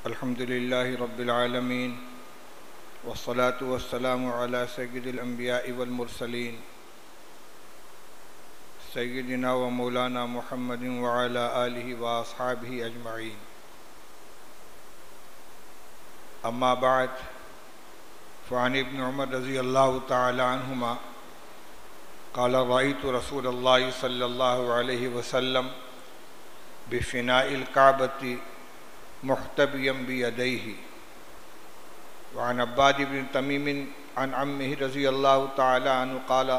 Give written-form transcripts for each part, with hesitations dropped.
अल्हम्दुलिल्लाहि रब्बिल आलमीन वस्सलातु वस्सलामु अला सय्यिदिल अंबिया'i वल मुरसलीन सय्यिदिना व मौलाना मुहम्मदिन व अला आलिहि व अस्हाबिहि अजमईन। अम्मा बाद फ़अन इब्न उमर रज़ियल्लाहु तआला अन्हुमा क़ाल रअयतु रसूलल्लाहि सल्लल्लाहु अलैहि वसल्लम बिफ़िनाइल काबती मुहतबियम बियदैहि व अन अब्बाद इब्न तमीम अन अम्मिहि रज़ियल्लाहु तआला अन्हु क़ाल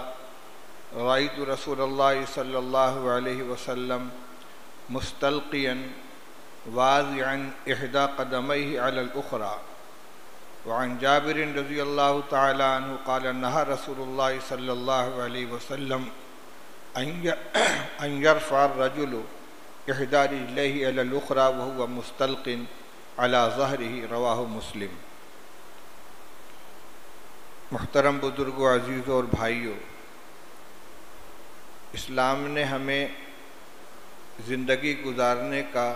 रअयतु रसूलल्लाहि सल्लल्लाहु अलैहि वसल्लम मुस्तल्क़ियन वाज़िअन इहदा क़दमैहि अलल उख़रा व अन जाबिर रज़ियल्लाहु तआला अन्हु क़ाल नहा रसूलुल्लाहि सल्लल्लाहु अलैहि वसल्लम अन यरफ़अ अर्रजुलु इहदा रिजलैहि अलल उख़रा व हुवा मुस्तल्क़िन अला ज़हरिही रवाहु मुस्लिम। मुहतरम बुजुर्गों, अज़ीज़ों और भाइयों, इस्लाम ने हमें ज़िंदगी गुजारने का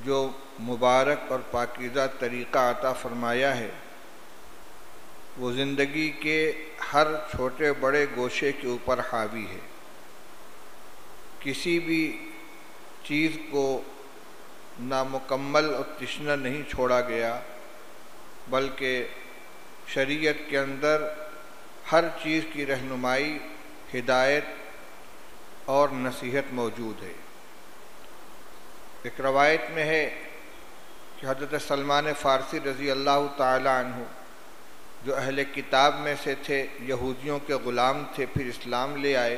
जो मुबारक और पाकीज़ा तरीक़ा अता फ़रमाया है, वो ज़िंदगी के हर छोटे बड़े गोशे के ऊपर हावी है। किसी भी चीज़ को नामुकम्मल और तिश्ना नहीं छोड़ा गया, बल्कि शरीयत के अंदर हर चीज़ की रहनुमाई, हिदायत और नसीहत मौजूद है। एक रवायत में है कि हज़रत सलमान फ़ारसी रज़ी अल्लाह ताला अन्हु, जो अहले किताब में से थे, यहूदियों के ग़ुलाम थे, फिर इस्लाम ले आए,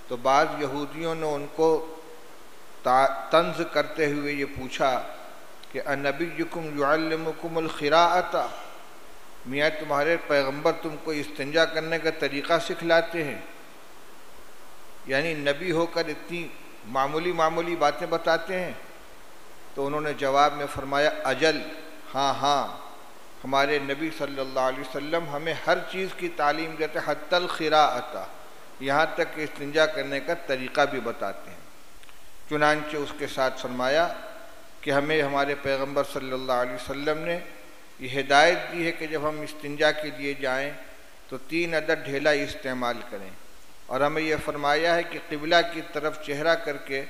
तो बाज़ यहूदियों ने उनको तंज़ करते हुए ये पूछा कि अन्नबियुकुम युअल्लिमुकुमुल क़िराअता, मियाँ तुम्हारे पैगंबर तुमको इस्तिंजा करने का तरीक़ा सिखलाते हैं? यानी नबी होकर इतनी मामूली मामूली बातें बताते हैं। तो उन्होंने जवाब में फरमाया, अजल, हाँ हाँ, हमारे नबी सल्लल्लाहु अलैहि वसल्लम हमें हर चीज़ की तालीम देते, हत्तल क़िराअता, यहाँ तक कि इस्तिंजा करने का तरीक़ा भी बताते हैं। चुनांचे उसके साथ फरमाया कि हमें हमारे पैगंबर सल्लल्लाहु अलैहि वसल्लम ने ये हिदायत दी है कि जब हम इस्तिंजा के लिए जाएं तो 3 अदद ढेला इस्तेमाल करें, और हमें यह फरमाया है कि क़िबला की तरफ चेहरा करके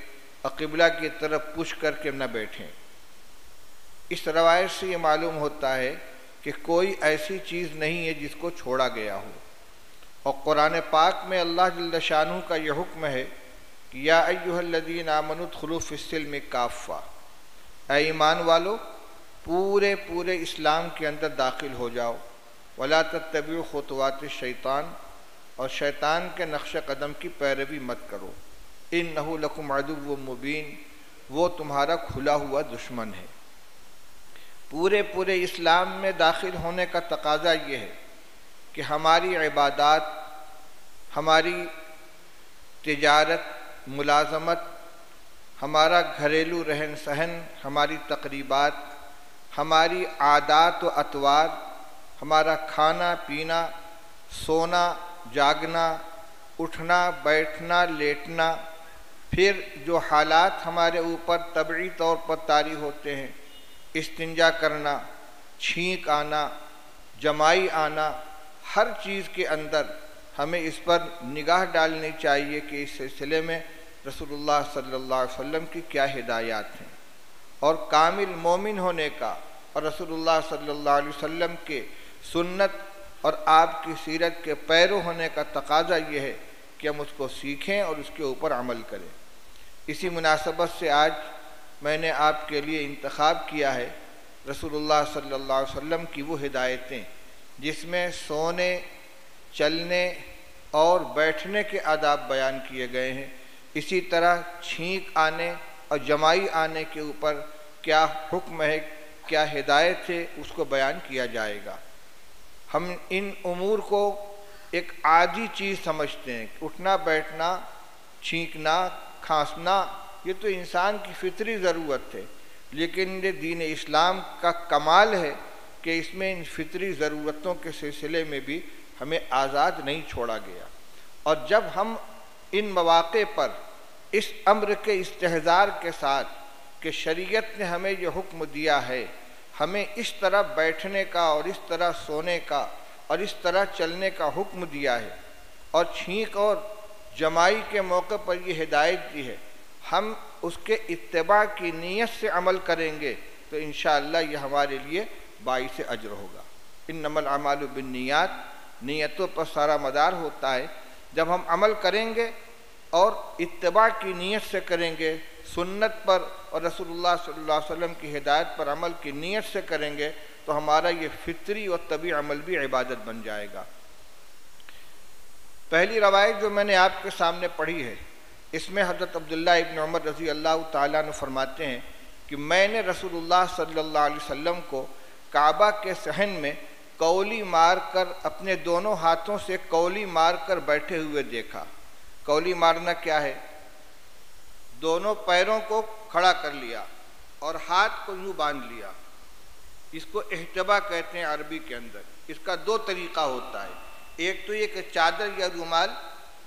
और क़िबला की तरफ पुश करके न बैठें। इस रवायत से ये मालूम होता है कि कोई ऐसी चीज़ नहीं है जिसको छोड़ा गया हो। और कुरान पाक में अल्लाह जल्ल शानहू का यह हुक्म है कि या अय्युहल्लज़ीना आमनू उद्खुलू फ़िस्सिल्मि काफ़्फ़ा, ऐ ईमान वालो, पूरे पूरे इस्लाम के अंदर दाखिल हो जाओ। वला तत्तबिउ खुतवाति शैतान, और शैतान के नक्श कदम की पैरवी मत करो। इन्नहु लकुम अदुव्वुम मुबीन, वो तुम्हारा खुला हुआ दुश्मन है। पूरे पूरे इस्लाम में दाखिल होने का तकाजा ये है कि हमारी इबादत, हमारी तिजारत, मुलाजमत, हमारा घरेलू रहन सहन, हमारी तकरीबात, हमारी आदात व अतवार, हमारा खाना पीना, सोना जागना, उठना बैठना लेटना, फिर जो हालात हमारे ऊपर तबई तौर पर तारी होते हैं, इस्तिंजा करना, छींक आना, जमाई आना, हर चीज़ के अंदर हमें इस पर निगाह डालनी चाहिए कि इस सिलसिले में रसूलुल्लाह सल्लल्लाहु अलैहि वसल्लम की क्या हिदायत हैं। और कामिल मोमिन होने का और रसूलुल्लाह सल्लल्लाहु अलैहि वसल्लम के सुन्नत और आपकी सीरत के पैरों होने का तकाजा ये है कि हम उसको सीखें और उसके ऊपर अमल करें। इसी मुनासबत से आज मैंने आपके लिए इंतखाब किया है रसूलुल्लाह सल्लल्लाहु अलैहि वसल्लम की वो हिदायतें जिसमें सोने, चलने और बैठने के आदाब बयान किए गए हैं। इसी तरह छींक आने और जमाई आने के ऊपर क्या हुक्म है, क्या हिदायत है, उसको बयान किया जाएगा। हम इन उमूर को एक आदी चीज़ समझते हैं। उठना बैठना, छींकना, खांसना, ये तो इंसान की फितरी ज़रूरत है, लेकिन ये दीन इस्लाम का कमाल है कि इसमें इन फितरी ज़रूरतों के सिलसिले में भी हमें आज़ाद नहीं छोड़ा गया। और जब हम इन मौक़े पर इस अम्र के इस्तेहज़ार के साथ कि शरीयत ने हमें ये हुक्म दिया है, हमें इस तरह बैठने का और इस तरह सोने का और इस तरह चलने का हुक्म दिया है, और छींक और जमाई के मौके पर यह हिदायत दी है, हम उसके इत्तिबा की नीयत से अमल करेंगे तो इंशाअल्लाह यह हमारे लिए बाइस अजर होगा। इन्नमल अमालु बिन्नियात, नीयतों पर सारा मदार होता है। जब हम अमल करेंगे और इत्तिबा की नीयत से करेंगे, सुन्नत पर और रसूलुल्लाह सल्लल्लाहु अलैहि वसल्लम की हिदायत पर अमल की नीयत से करेंगे तो हमारा ये फितरी और तबी अमल भी इबादत बन जाएगा। पहली रवायत जो मैंने आपके सामने पढ़ी है, इसमें हज़रत अब्दुल्लाह इब्न उमर रज़ी अल्लाह ताला अन्हु फरमाते हैं कि मैंने रसूलुल्लाह सल्लल्लाहु अलैहि वसल्लम को काबा के सहन में कौली मार कर, अपने दोनों हाथों से कौली मार कर बैठे हुए देखा। कौली मारना क्या है? दोनों पैरों को खड़ा कर लिया और हाथ को यूं बांध लिया। इसको इहतिबा कहते हैं अरबी के अंदर। इसका दो तरीका होता है, एक तो ये कि चादर या रुमाल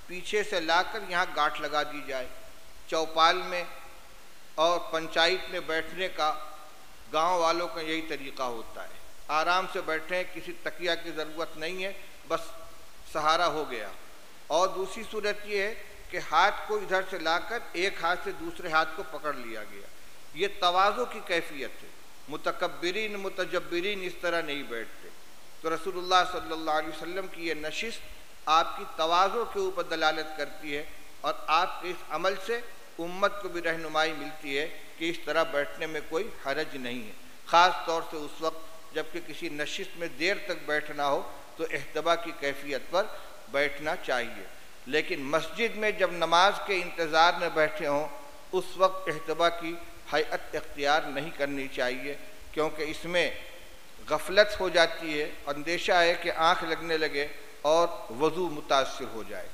पीछे से लाकर यहाँ गांठ लगा दी जाए। चौपाल में और पंचायत में बैठने का गांव वालों का यही तरीका होता है, आराम से बैठे, किसी तकिया की ज़रूरत नहीं है, बस सहारा हो गया। और दूसरी सूरत ये है कि हाथ को इधर से लाकर एक हाथ से दूसरे हाथ को पकड़ लिया गया। ये तवाज़ो की कैफियत है। मुतकब्बिरीन मुतजब्बिरीन इस तरह नहीं बैठते। तो रसूलुल्लाह सल्लल्लाहु अलैहि वसल्लम की ये नशिस्त आपकी तवाज़ो के ऊपर दलालत करती है और आपके इस अमल से उम्मत को भी रहनुमाई मिलती है कि इस तरह बैठने में कोई हरज नहीं है। ख़ास तौर से उस वक्त जबकि किसी नशिस्त में देर तक बैठना हो तो इहतिबा की कैफियत पर बैठना चाहिए। लेकिन मस्जिद में जब नमाज के इंतज़ार में बैठे हों उस वक्त इहतिबा की हैअत इख्तियार नहीं करनी चाहिए, क्योंकि इसमें गफलत हो जाती है, अंदेशा है कि आँख लगने लगे और वज़ू मुतासिर हो जाए।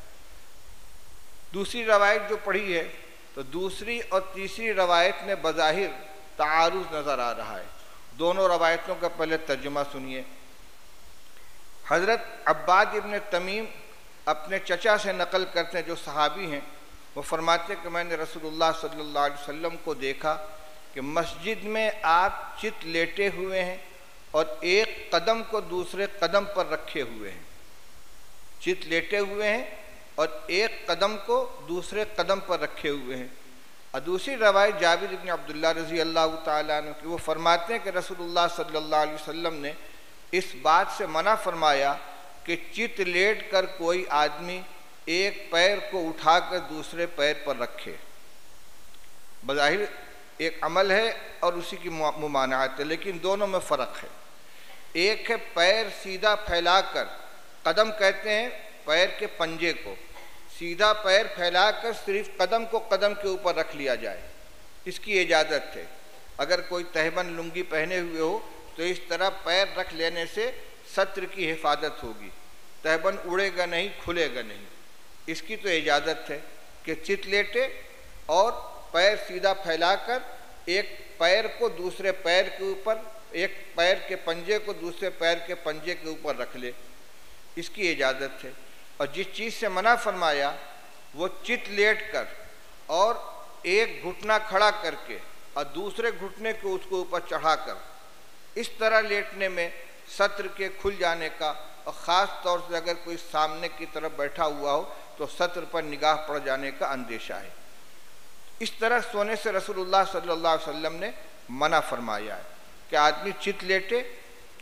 दूसरी रवायत जो पढ़ी है तो दूसरी और तीसरी रवायत में बज़ाहिर तारुज़ नज़र आ रहा है। दोनों रवायतों का पहले तर्जुमा सुनिए। हज़रत अब्बाद इब्न तमीम अपने चचा से नकल करते हैं, जो सहाबी हैं, वो फरमाते कि मैंने रसूलुल्लाह सल्लल्लाहु अलैहि वसल्लम को देखा कि मस्जिद में आप चित लेटे हुए हैं और एक कदम को दूसरे कदम पर रखे हुए हैं। चित लेटे हुए हैं और एक कदम को दूसरे कदम पर रखे हुए हैं। और दूसरी रवायत जाबिर इब्न अब्दुल्लाह रज़ी अल्लाह ताला अन्हु की, वो फरमाते हैं कि रसूलुल्लाह सल्लल्लाहु अलैहि वसल्लम ने इस बात से मना फरमाया कि चित लेट कर कोई आदमी एक पैर को उठाकर दूसरे पैर पर रखे। बज़ाहिर एक अमल है और उसी की मुमानात है, लेकिन दोनों में फ़र्क है। एक है पैर सीधा फैलाकर, कदम कहते हैं पैर के पंजे को, सीधा पैर फैलाकर सिर्फ कदम को कदम के ऊपर रख लिया जाए, इसकी इजाज़त है। अगर कोई तहबन लुंगी पहने हुए हो तो इस तरह पैर रख लेने से सत्र की हिफाजत होगी, तहबन उड़ेगा नहीं, खुलेगा नहीं। इसकी तो इजाज़त है कि चित लेटे और पैर सीधा फैलाकर एक पैर को दूसरे पैर के ऊपर, एक पैर के पंजे को दूसरे पैर के पंजे के ऊपर रख ले, इसकी इजाज़त है। और जिस चीज़ से मना फरमाया वो चित लेट कर और एक घुटना खड़ा करके और दूसरे घुटने को उसके ऊपर चढ़ाकर, इस तरह लेटने में सत्र के खुल जाने का, और ख़ास तौर से अगर कोई सामने की तरफ बैठा हुआ हो तो सत्र पर निगाह पड़ जाने का अंदेशा है। इस तरह सोने से रसूलुल्लाह सल्लल्लाहु अलैहि वसल्लम ने मना फरमाया है कि आदमी चित लेटे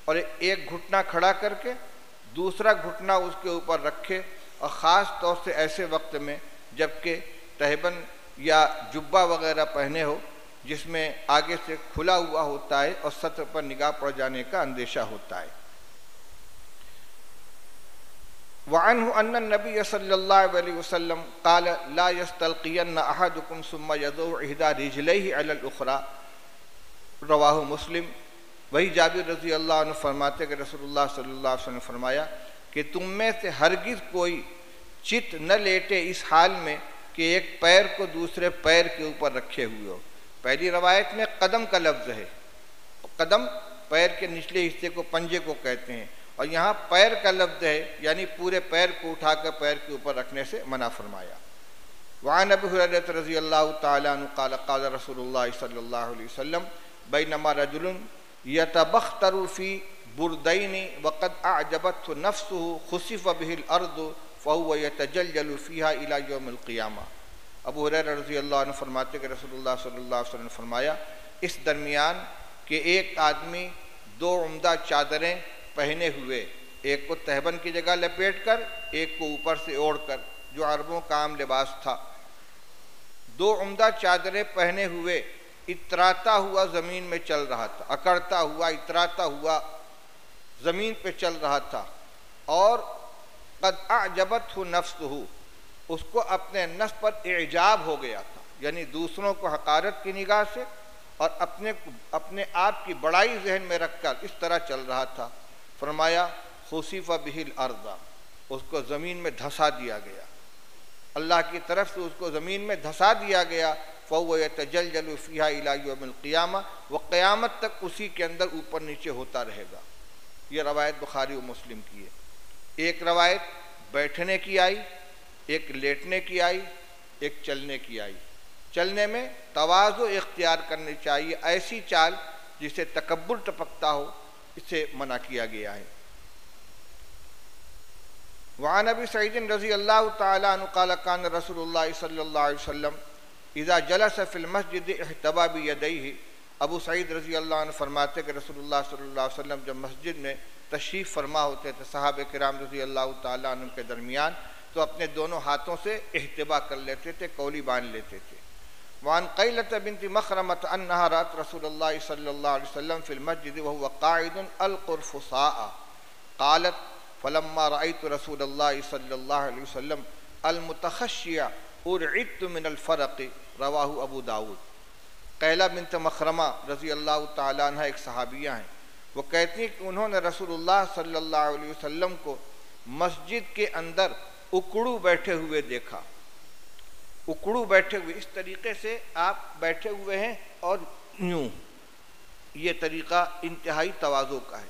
और एक घुटना खड़ा करके दूसरा घुटना उसके ऊपर रखे, और ख़ास तौर से ऐसे वक्त में जबकि तहबन या जुब्बा वगैरह पहने हो जिसमें आगे से खुला हुआ होता है और सत्र पर निगाह पड़ जाने का अंदेशा होता है। वअन्हु अन्न नबी सल्लल्लाहु अलैहि वसल्लम क़ाल ला यस्तल्क़ियन्न अहदुकुम सुम्मा यदउ इहदा रिजलैहि अलल उख़रा, रवाहु मुस्लिम। वही जाबिर रज़ी अल्लाह अन्हु फरमाते कि रसूलुल्लाह सल्लल्लाहु अलैहि वसल्लम ने फरमाया कि तुम में से हरगिज़ कोई चित न लेटे इस हाल में कि एक पैर को दूसरे पैर के ऊपर रखे हुए हो। पहली रवायत में कदम का लफ्ज़ है, कदम पैर के निचले हिस्से को पंजे को कहते हैं, और यहाँ पैर का लफ्ज़ है, यानी पूरे पैर को उठाकर पैर के ऊपर रखने से मना फरमाया। वअन अबी हुरैरा रज़ियल्लाहु तआला अन्हु क़ाल क़ाल रसूलुल्लाह सल्लल्लाहु अलैहि वसल्लम बैनमा रजुलन यतबख्तरु फ़ी बुरदैनि वक़द अअजबतहु नफ्सुहु खुसिफ़ बिहिल अर्दु फ़हुव यतजल्जलु फ़ीहा इला यौमिल क़ियामा। अबू हुरैरा रज़ियल्लाहु अन्हु फरमाते कि रसूलुल्लाह सल्लल्लाहु अलैहि वसल्लम ने फरमाया, इस दरमियान कि एक आदमी दो उम्दा चादरें पहने हुए, एक को तहबन की जगह लपेट कर, एक को ऊपर से ओढ़ कर, जो अरबों का आम लिबास था, दो उम्दा चादरें पहने हुए इतराता हुआ ज़मीन में चल रहा था, अकड़ता हुआ इतराता हुआ ज़मीन पे चल रहा था। और क़द अअजबतहु नफ्सुहु, उसको अपने नफ्स पर एजाब हो गया था, यानी दूसरों को हकारत की निगाह से और अपने आप की बड़ाई जहन में रखकर इस तरह चल रहा था। फरमाया खुसिफ़ बिहिल अर्दा, उसको ज़मीन में धंसा दिया गया, अल्लाह की तरफ से उसको ज़मीन में धंसा दिया गया। फ़हुव यतजल्जलु फ़ीहा इला यौमिल क़ियामा, वह क़यामत तक उसी के अंदर ऊपर नीचे होता रहेगा। यह रवायत बुखारी और मुस्लिम की है। एक रवायत बैठने की आई, एक लेटने की आई, एक चलने की आई। चलने में तवाज़ु इख्तियार करनी चाहिए, ऐसी चाल जिसे तकब्बुर टपकता हो, इसे मना किया गया है। वअन अबी सईद रज़ियल्लाहु तआला अन्हु क़ाल कान रसूलुल्लाह सल्लल्लाहु अलैहि वसल्लम इज़ा जलस फिल मस्जिद इहतबा बियदैहि। अबू सईद रज़ियल्लाहु अन्हु फरमाते कि रसूलुल्लाह सल्लल्लाहु अलैहि वसल्लम जब मस्जिद में तशरीफ़ फरमा होते थे सहाबे किराम रज़ियल्लाहु तआला अन्हुम के दरमियान, तो अपने दोनों हाथों से इहतबा कर लेते थे, कौली बांध लेते थे। वअन क़ैलत बिन्त मखरमत अन्नहा रअत रसूलुल्लाह सल्लल्लाहु अलैहि वसल्लम फिल मस्जिद व हुवा क़ाइदुन अल-क़ुरफ़ुसाअ क़ालत फलम्मा रअयतु रसूलल्लाह सल्लल्लाहु अलैहि वसल्लम अल-मुतख़श्शिया उरइतु मिनल फ़रक़। रवाहु अबू दाऊद। कैला बिन्त मखरमा रज़ियल्लाहु तआला अन्हा एक सहाबिया हैं। वो कहती हैं कि उन्होंने रसूलुल्लाह सल्लल्लाहु अलैहि वसल्लम को मस्जिद के अंदर उकड़ू बैठे हुए देखा। उकड़ू बैठे हुए, इस तरीके से आप बैठे हुए हैं और यूँ, ये तरीक़ा इंतहाई तवाज़ु का है।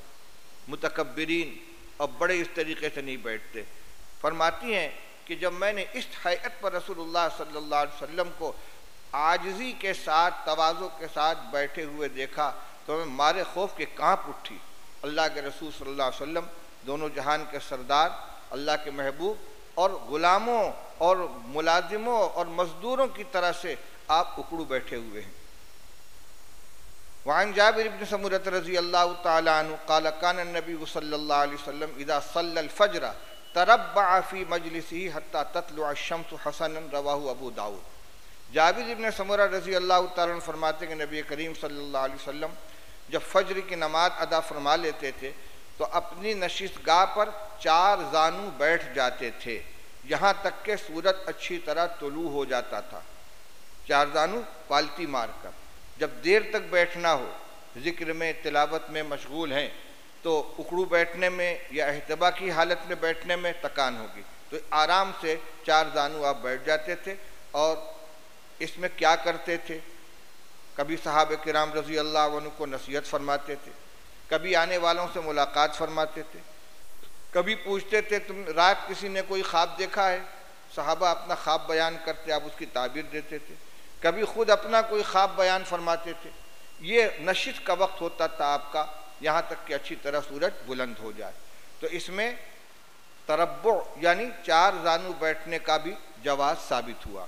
मुतकब्बिरीन और बड़े इस तरीके से नहीं बैठते। फरमाती हैं कि जब मैंने इस हैयत पर रसूलुल्लाह सल्लल्लाहु अलैहि वसल्लम को आजिज़ी के साथ, तवाज़ु के साथ बैठे हुए देखा तो मैं मारे खौफ के काँप उठी। अल्लाह के रसूल सल्लल्लाहु अलैहि वसल्लम, दोनों जहान के सरदार, अल्लाह के महबूब, और ग़ुलामों और मुलाजिमों और मज़दूरों की तरह से आप उकड़ू बैठे हुए हैं। वअन जाबिर इब्न समुरह रज़ियल्लाहु तआला अन्हु क़ाल कान नबी सल्लल्लाहु अलैहि वसल्लम इज़ा सल्लल फ़ज्र तरब्बअ फ़ी मजलिसिही हत्ता तत्लुअ अश-शम्सु हसनन। रवाहु अबू दाऊद। जाबिर इब्न समुरह रज़ियल्लाहु तआला अन्हु फरमाते हैं कि नबी करीम सल्लल्लाहु अलैहि वसल्लम जब फ़ज्र की नमाज अदा फरमा लेते थे तो अपनी नशिस्तगाह पर चार जानू बैठ जाते थे, यहाँ तक के सूरज अच्छी तरह तुलू हो जाता था। चार जानू पालती मारकर, जब देर तक बैठना हो, ज़िक्र में, तिलावत में मशगूल हैं, तो उकड़ू बैठने में या इहतबा की हालत में बैठने में तकान होगी, तो आराम से चार जानू आप बैठ जाते थे। और इसमें क्या करते थे, कभी सहाबे किराम रज़ियल्लाहु अन्हु को नसीहत फरमाते थे, कभी आने वालों से मुलाकात फरमाते थे, कभी पूछते थे तुम रात किसी ने कोई ख्वाब देखा है, सहाबा अपना ख्वाब बयान करते, आप उसकी ताबीर देते थे, कभी खुद अपना कोई ख्वाब बयान फरमाते थे। ये नशिस्त का वक्त होता था आपका, यहाँ तक कि अच्छी तरह सूरज बुलंद हो जाए। तो इसमें तरब्बु यानी चार जानू बैठने का भी जवाज़ साबित हुआ।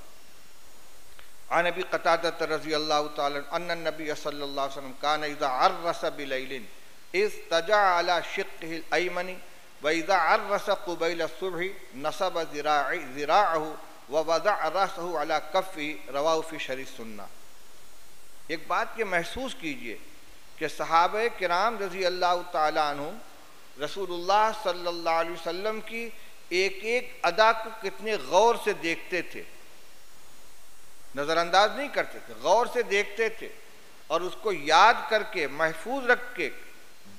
अन अबी क़तादा रज़ियल्लाहु तआला अन्ना नबी सल्लल्लाहु अलैहि वसल्लम कान इज़ा अर्रस बिलैलिन इज़्तजा अला शिक़्क़िहिल अयमनी व इज़ा अर्रस क़ुबैल सुबही नसब ज़िराअहु व वज़अ रअसहु अला कफ़्फ़िही। रवाहु फ़ी शरीह सुन्ना। एक बात ये महसूस कीजिए कि सहाबे किराम रज़ियल्लाहु तआला अन्हुम रसूलुल्लाह सल्लल्लाहु अलैहि वसल्लम की एक एक अदा को कितने गौर से देखते थे, नज़रअंदाज नहीं करते थे, गौर से देखते थे और उसको याद करके महफूज रख के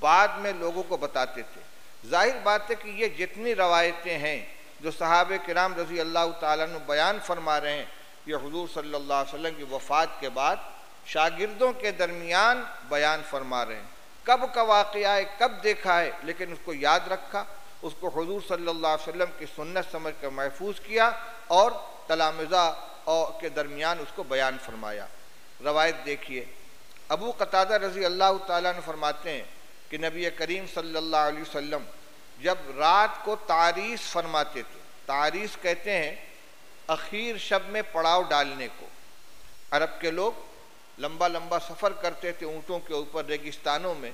बाद में लोगों को बताते थे। जाहिर बात है कि ये जितनी रवायतें हैं जो सहाबे किराम रज़ियल्लाहु तआला अन्हु बयान फरमा रहे हैं, ये हुज़ूर सल्लल्लाहु अलैहि वसल्लम की वफ़ात के बाद शागिर्दों के दरमियान बयान फरमा रहे हैं। कब का वाक़या है, कब देखा है, लेकिन उसको याद रखा, उसको हुज़ूर सल्लल्लाहु अलैहि वसल्लम की सुन्नत समझ कर महफूज किया और तलामिज़ा और के दरमियान उसको बयान फरमाया। रवायत देखिए, अबू कतादा रज़ी अल्लाह ताला अन्हु फरमाते हैं कि नबी करीम सल्लल्लाहु अलैहि वसल्लम जब रात को तारीस फरमाते थे, तारीस कहते हैं आखिर शब में पड़ाव डालने को। अरब के लोग लंबा लंबा सफ़र करते थे ऊँटों के ऊपर रेगिस्तानों में,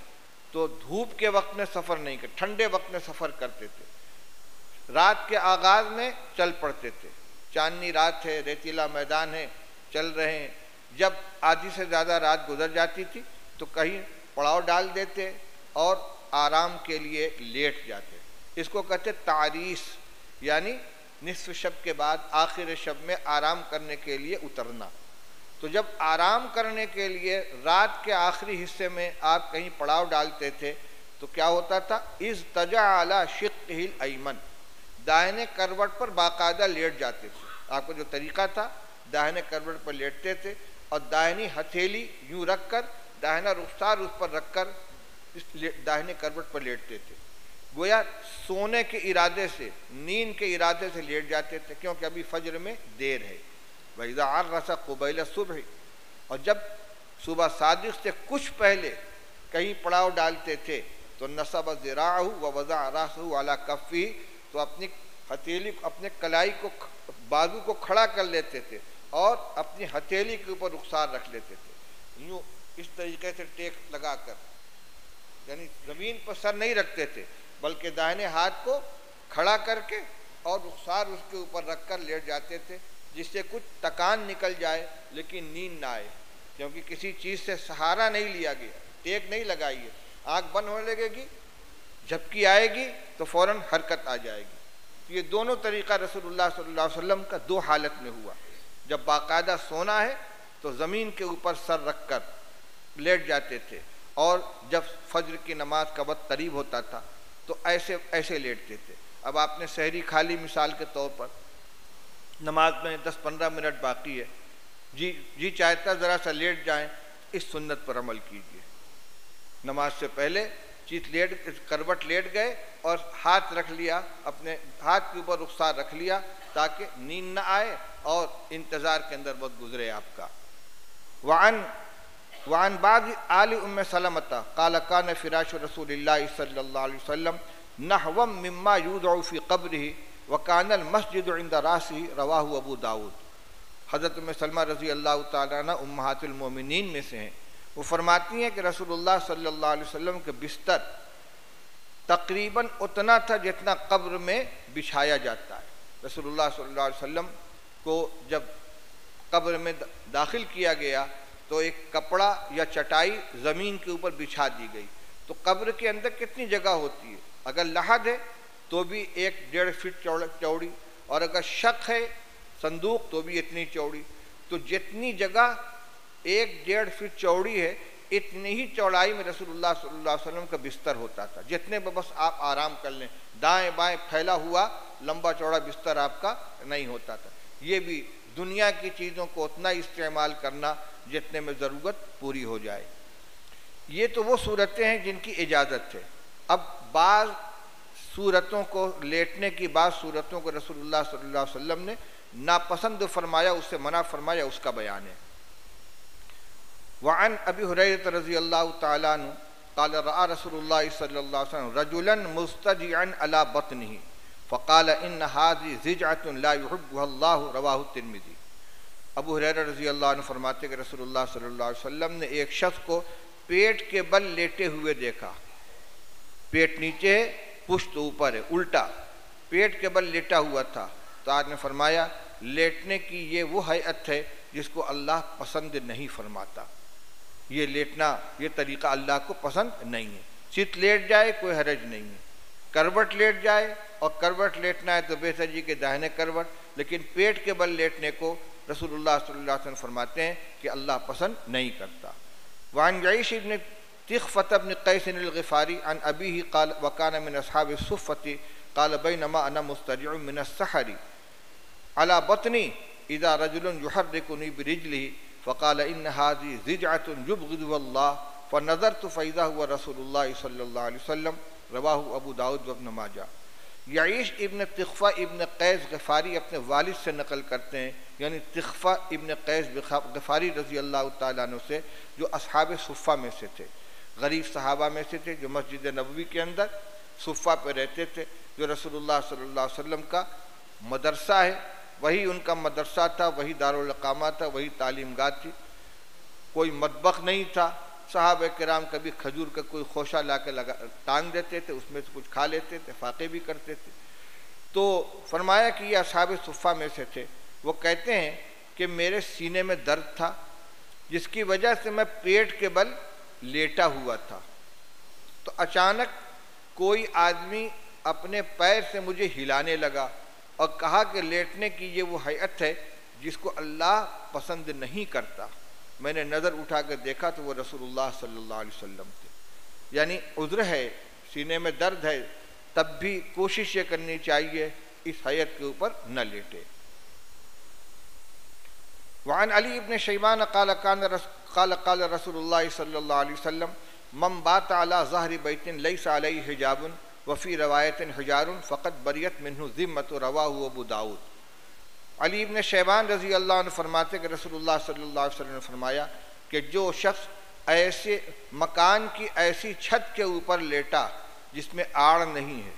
तो धूप के वक्त में सफ़र नहीं करते, ठंडे वक्त में सफ़र करते थे। रात के आगाज़ में चल पड़ते थे, चांदनी रात है, रेतीला मैदान है, चल रहे हैं। जब आधी से ज़्यादा रात गुजर जाती थी तो कहीं पड़ाव डाल देते और आराम के लिए लेट जाते। इसको कहते तारीस, यानी निस्फ शब के बाद आखिर शब में आराम करने के लिए उतरना। तो जब आराम करने के लिए रात के आखिरी हिस्से में आप कहीं पड़ाव डालते थे तो क्या होता था, इज़ तजा अला शिक़्क़िल अयमन, दाहिने करवट पर बाकायदा लेट जाते थे। आपको जो तरीका था, दाहिने करवट पर लेटते थे और दाहिनी हथेली यूँ रख कर, दाहिना रुखसार उस पर रख कर इस दाहिने करवट पर लेटते थे। गोया सोने के इरादे से, नींद के इरादे से लेट जाते थे, क्योंकि अभी फजर में देर है। वइज़ा अर्रसा क़ुबैल सुबह, और जब सुबह सादिक़ से कुछ पहले कहीं पड़ाव डालते थे तो नसब ज़िराअहु व वज़अ रासहु अला कफ़्फ़िही, तो अपनी हथेली, अपने कलाई को, बाजू को खड़ा कर लेते थे और अपनी हथेली के ऊपर रुखसार रख लेते थे, यूँ इस तरीके से टेक लगाकर, यानी ज़मीन पर सर नहीं रखते थे बल्कि दाहिने हाथ को खड़ा करके और रुखसार उसके ऊपर रख कर लेट जाते थे, जिससे कुछ थकान निकल जाए लेकिन नींद ना आए, क्योंकि किसी चीज़ से सहारा नहीं लिया गया, टेक नहीं लगाई है। आँख बंद होने लगेगी, झपकी आएगी तो फ़ौरन हरकत आ जाएगी। तो ये दोनों तरीक़ा रसूलुल्लाह सल्लल्लाहु अलैहि वसल्लम का दो हालत में हुआ। जब बाकायदा सोना है तो ज़मीन के ऊपर सर रख कर लेट जाते थे, और जब फज्र की नमाज का वक्त करीब होता था तो ऐसे ऐसे लेटते थे। अब आपने सहरी खा ली, मिसाल के तौर पर नमाज में 10-15 मिनट बाकी है, जी चाहता ज़रा सा लेट जाएं, इस सुन्नत पर अमल कीजिए। नमाज से पहले करवट लेट गए और हाथ रख लिया, अपने हाथ के ऊपर रुखसार रख लिया ताकि नींद न आए और इंतज़ार के अंदर वक्त गुजरे आपका। वान बाज़ आली उम्मे सलमता क़ाल कान फ़िराशु रसूलिल्लाहि सल्लल्लाहु अलैहि वसल्लम नहवम मिम्मा यूदअ फ़ी क़ब्रिही व कानल मस्जिदु इंदा रासिही, रवाहु अबू दाऊद। हज़रत उम्मे सलमा रज़ी अल्लाह तआला अन्हा उम्महातुल मोमिनीन में से हैं। वो फरमाती हैं कि रसूलुल्लाह सल्लल्लाहु अलैहि वसल्लम के बिस्तर तकरीबन उतना था जितना कब्र में बिछाया जाता है। रसूलुल्लाह सल्लल्लाहु अलैहि वसल्लम को जब कब्र में दाखिल किया गया तो एक कपड़ा या चटाई ज़मीन के ऊपर बिछा दी गई। तो कब्र के अंदर कितनी जगह होती है, अगर लहद है तो भी 1-1.5 फीट चौड़ी, और अगर शक है संदूक तो भी इतनी चौड़ी। तो जितनी जगह 1-1.5 फीट चौड़ी है, इतनी ही चौड़ाई में रसूलुल्लाह सल्लल्लाहु अलैहि वसल्लम का बिस्तर होता था, जितने में बस आप आराम कर लें, दाएं बाएं फैला हुआ लंबा चौड़ा बिस्तर आपका नहीं होता था। ये भी दुनिया की चीज़ों को उतना इस्तेमाल करना जितने में ज़रूरत पूरी हो जाए। ये तो वो सूरतें हैं जिनकी इजाज़त है। अब बाज़ सूरतों को, लेटने की बाज़ सूरतों को रसूलुल्लाह सल्लल्लाहु अलैहि वसल्लम ने नापसंद फरमाया, उससे मना फरमाया, उसका बयान है। वअन अबी हुरैरा रज़ियल्लाहु तआला अन्हु क़ाल रअा रसूलुल्लाह सल्लल्लाहु अलैहि वसल्लम रजुलन मुस्तजिअन अला बत्निही फ़क़ाल इन हाज़िही ज़िजअतुन ला युहिब्बुहल्लाहु, रवाहु तिर्मिज़ी। अबू हुरैरा रज़ियल्लाहु अन्हु फरमाते कि रसूलुल्लाह सल्लल्लाहु अलैहि वसल्लम ने एक शख्स को पेट के बल लेटे हुए देखा। पेट नीचे है, पुश्त ऊपर है, उल्टा पेट के बल लेटा हुआ था। तो आज ने फरमाया लेटने की ये वो हैत है जिसको अल्लाह पसंद नहीं फरमाता। ये लेटना, ये तरीक़ा अल्लाह को पसंद नहीं है। चित लेट जाए कोई हरज नहीं है, करवट लेट जाए, और करवट लेटना है तो बेहतर जी के दाहिने करवट, लेकिन पेट के बल लेटने को रसूलुल्लाह सल्लल्लाहु अलैहि वसल्लम फरमाते हैं कि अल्लाह पसंद नहीं करता। वान जईश इब्न तिग़फ़त इब्न क़ैस अल-ग़िफ़ारी अन अबीही क़ाल व कान मिन अस्हाबि सुफ़्फ़ति क़ाल बैनमा अना मुस्तजिउन मिन अस्सहरी अला बत्नी इज़ा रजुलन युहर्रिकुनी बिरिजलिही फ़क़ाल इन हाज़िही ज़िजअतुन युबग़िज़ुहुल्लाह फ़नज़रतु फ़इज़ा हुवा रसूलुल्लाह सल्लल्लाहु अलैहि वसल्लम, रवाहु अबू दाऊद व इब्न माजा। याइश इब्न तिख्फा इब्न कैस गफ़ारी अपने वालिद से नकल करते हैं, यानी तिख्फा इब्न कैस गफ़ारी रज़ी अल्लाह ताला अन्हु से, जो असहाब सुफ़ा में से थे, गरीब सहाबा में से थे, जो मस्जिद नबवी के अंदर सुफ़ा पे रहते थे, जो रसूलुल्लाह सल्लल्लाहु अलैहि वसल्लम का मदरसा है, वही उनका मदरसा था, वही दारुल इक़ामा था, वही तालीमगाह थी। कोई मतबख नहीं था। सहाबा किराम कभी खजूर का कोई खोशा ला के लगा टांग देते थे, उसमें से कुछ खा लेते थे, फाके भी करते थे। तो फरमाया कि ये असहाब सुफ़ा में से थे। वो कहते हैं कि मेरे सीने में दर्द था, जिसकी वजह से मैं पेट के बल लेटा हुआ था। तो अचानक कोई आदमी अपने पैर से मुझे हिलाने लगा और कहा कि लेटने की ये वो हैयत है जिसको अल्लाह पसंद नहीं करता। मैंने नज़र उठा कर देखा तो वो रसूलुल्लाह सल्लल्लाहु अलैहि वसल्लम थे। यानी उज़्र है, सीने में दर्द है, तब भी कोशिश ये करनी चाहिए इस हैयत के ऊपर न लेटे। वान अली इब्न शैबान क़ाल क़ाल रसूलुल्लाह सल्लल्लाहु अलैहि वसल्लम मम बात अला ज़हरी बैतिन लैसा अलैहि हिजाबुन वफ़ी रवायतिन हिजारुन फ़क़त बरियत मिन्हु ज़िम्मतु रवाहु अबू दाऊद। अली इब्न शैबान रज़ी अल्लाह अन्हु फरमाते कि रसूलुल्लाह सल्लल्लाहु अलैहि वसल्लम ने फरमाया कि जो शख्स ऐसे मकान की ऐसी छत के ऊपर लेटा जिसमें आड़ नहीं है,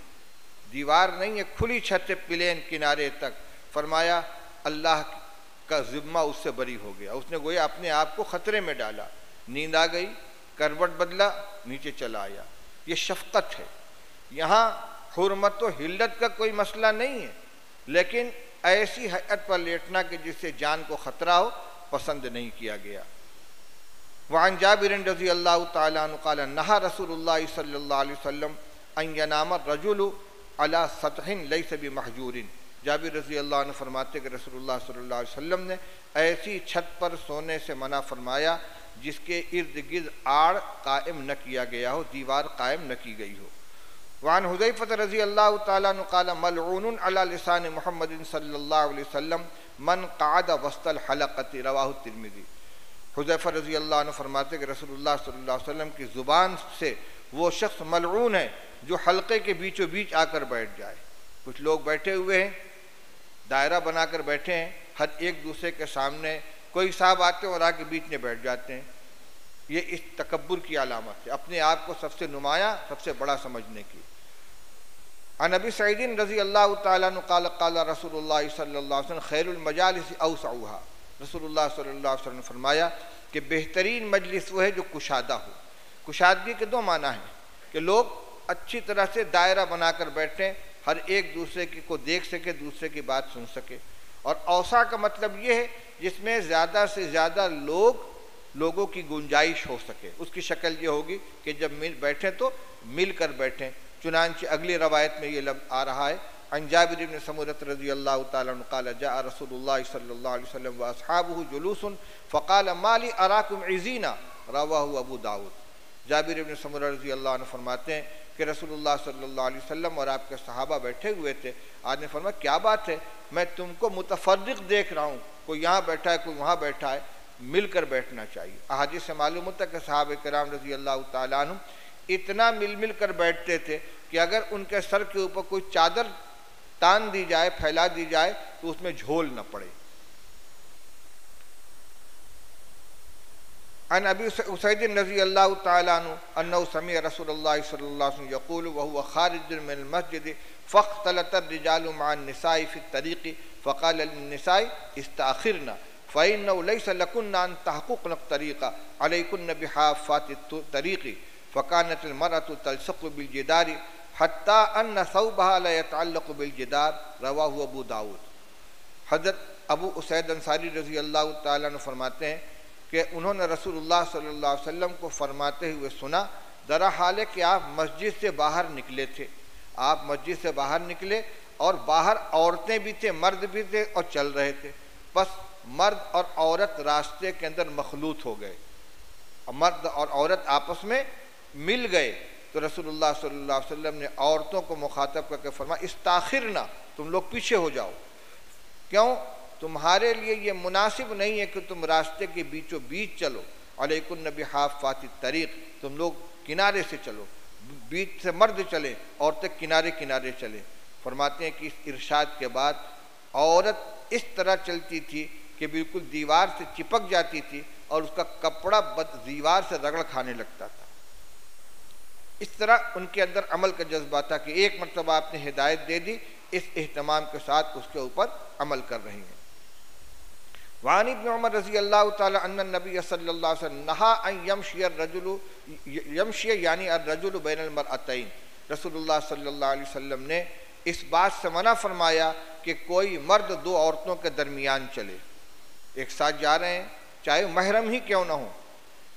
दीवार नहीं है, खुली छत है प्लेन किनारे तक, फरमाया अल्लाह का ज़िम्मा उससे बरी हो गया। उसने गोया अपने आप को ख़तरे में डाला। नींद आ गई, करवट बदला, नीचे चला आया। ये शफ़क़त है। यहाँ हुर्मत व हिल्लत का कोई मसला नहीं है, लेकिन ऐसी हैयत पर लेटना कि जिससे जान को ख़तरा हो, पसंद नहीं किया गया। वअन जाबिर रज़ी अल्लाह तआला अन्हु क़ाल नहा रसूलुल्लाह सल्लल्लाहु अलैहि वसल्लम अन यनाम रजुलु अला सतहिन लैसा बिमहजूरिन। जाबिर रज़ी अल्लाह अन्हु फरमाते कि रसूलुल्लाह सल्लल्लाहु अलैहि वसल्लम ने ऐसी छत पर सोने से मना फरमाया जिसके इर्द गिर्द आड़ कायम न किया गया हो, दीवार कायम न की गई हो। वान हुज़ैफ़ा रज़ी अल्लाह तआला अन्हु क़ाल मलऊनुन अला लिसान मुहम्मदिन सल्लल्लाहु अलैहि वसल्लम मन क़अद वस्तल हलक़ति रवाहु तिर्मिज़ी। हुज़ैफ़ा रज़ी अल्लाह अन्हु फरमाते कि रसूलुल्लाह सल्लल्लाहु अलैहि वसल्लम की ज़ुबान से वो शख्स मलऊन है जो हलक़े के बीचों बीच आकर बैठ जाए। कुछ लोग बैठे हुए हैं, दायरा बनाकर बैठे हैं, हर एक दूसरे के सामने, कोई साहब आते हैं और आके बीच में बैठ जाते हैं। ये इस तकब्बुर की अलामत है, अपने आप को सबसे नुमाया, सबसे बड़ा समझने की। अन अबी सईद रज़ी अल्लाह तआला अन्हु क़ाल क़ाल रसूलुल्लाह सल्लल्लाहु अलैहि वसल्लम खैरुल मजालिस औसउहा। रसूलुल्लाह सल्लल्लाहु अलैहि वसल्लम ने फरमाया कि बेहतरीन मजलिस वो है जो कुशादा हो। कुशादगी के दो माना है कि लोग अच्छी तरह से दायरा बनाकर बैठें, हर एक दूसरे को देख सके, दूसरे की बात सुन सके। और औसा का मतलब ये है जिसमें ज़्यादा से ज़्यादा लोगों की गुंजाइश हो सके। उसकी शक्ल ये होगी कि जब मिल बैठें तो मिलकर बैठें। चुनांचे अगली रवायत में ये लफ्ज़ आ रहा है अन जाबिर इब्न समुरत रज़ी अल्लाह तआला अन्हु क़ाल जाअ रसूलुल्लाह सल्लल्लाहु अलैहि वसल्लम व अस्हाबुहु जुलूसुन फ़क़ाल माली अराकुम इज़ीना रवाहु अबू दाऊद। जाबिर इब्न समुरत रज़ी अल्लाह अन्हु फरमाते हैं कि रसूलुल्लाह सल्लल्लाहु अलैहि वसल्लम और आपके सहाबा बैठे हुए थे। आज ने फरमाया क्या बात है, मैं तुमको मुतफर्रिक़ देख रहा हूँ, कोई यहाँ बैठा है, कोई वहाँ बैठा है, मिलकर बैठना चाहिए। अहादीस से मालूम होता है कि सहाबा किराम रज़ी अल्लाह तआला अन्हुम इतना मिल कर बैठते थे कि अगर उनके सर के ऊपर कोई चादर तान दी जाए, फैला दी जाए, तो उसमें झोल न पड़े। अन अबी उसैद रज़ी अल्लाह तआला अन्हु अन्नहु समिअ रसूलुल्लाह सल्लल्लाहु अलैहि वसल्लम यक़ूलु व हुवा ख़ारिजुन मिनल मस्जिद फ़ख्तलतर रिजालु मअन निसाइ फ़ी तरीक़ि फ़क़ाल लिन्निसाइ इस्तअख़िरना फ़इन्नहु लैसा लकुन्ना अन तहक़्क़ुक़्न तरीक़ा अलैकुन्न बिहाफ़ाति तरीक़ि फ़कानतिल मरअतु तल्सक़ु बिल जिदारि हत्ता अन्न सौबहा ला यतअल्लक़ु बिल जिदार रवाहु अबू दाऊद। हज़रत अबू उसैद अंसारी रज़ी अल्लाह तआला अन्हु फरमाते हैं कि उन्होंने रसूलुल्लाह सल्लल्लाहु अलैहि वसल्लम को फरमाते हुए सुना, दरा हाल है कि आप मस्जिद से बाहर निकले थे। आप मस्जिद से बाहर निकले और बाहर औरतें भी थे, मर्द भी थे और चल रहे थे। बस मर्द और औरत रास्ते के अंदर मखलूत हो गए, मर्द और औरत आपस में मिल गए। तो रसूलुल्लाह सल्लल्लाहु अलैहि वसल्लम ने औरतों को मुखातब करके फरमाया इस्ताखिरना, तुम लोग पीछे हो जाओ। क्यों? तुम्हारे लिए ये मुनासिब नहीं है कि तुम रास्ते के बीचों बीच चलो। अलैकुन्न बिहाफ़ाति तरीक़, तुम लोग किनारे से चलो, बीच से मर्द चले, औरतें किनारे किनारे चले। फरमाते हैं कि इस इरशाद के बाद औरत इस तरह चलती थी कि बिल्कुल दीवार से चिपक जाती थी और उसका कपड़ा दीवार से रगड़ खाने लगता था। इस तरह उनके अंदर अमल का जज्बा था कि एक मरतबा आपने हिदायत दे दी, इस एहतमाम के साथ उसके ऊपर अमल कर रही हैं। वान इब्न उमर रज़ी अल्लाह ताला अन्ना नबी सल्लल्लाहु अलैहि वसल्लम नहा अन यमशी यानी अर्रजुलु बैनल मरअतैन, रसूलुल्लाह सल्लल्लाहु अलैहि वसल्लम ने इस बात से मना फरमाया कि कोई मर्द दो औरतों के दरमियान चले। एक साथ जा रहे हैं, चाहे महरम ही क्यों ना हो,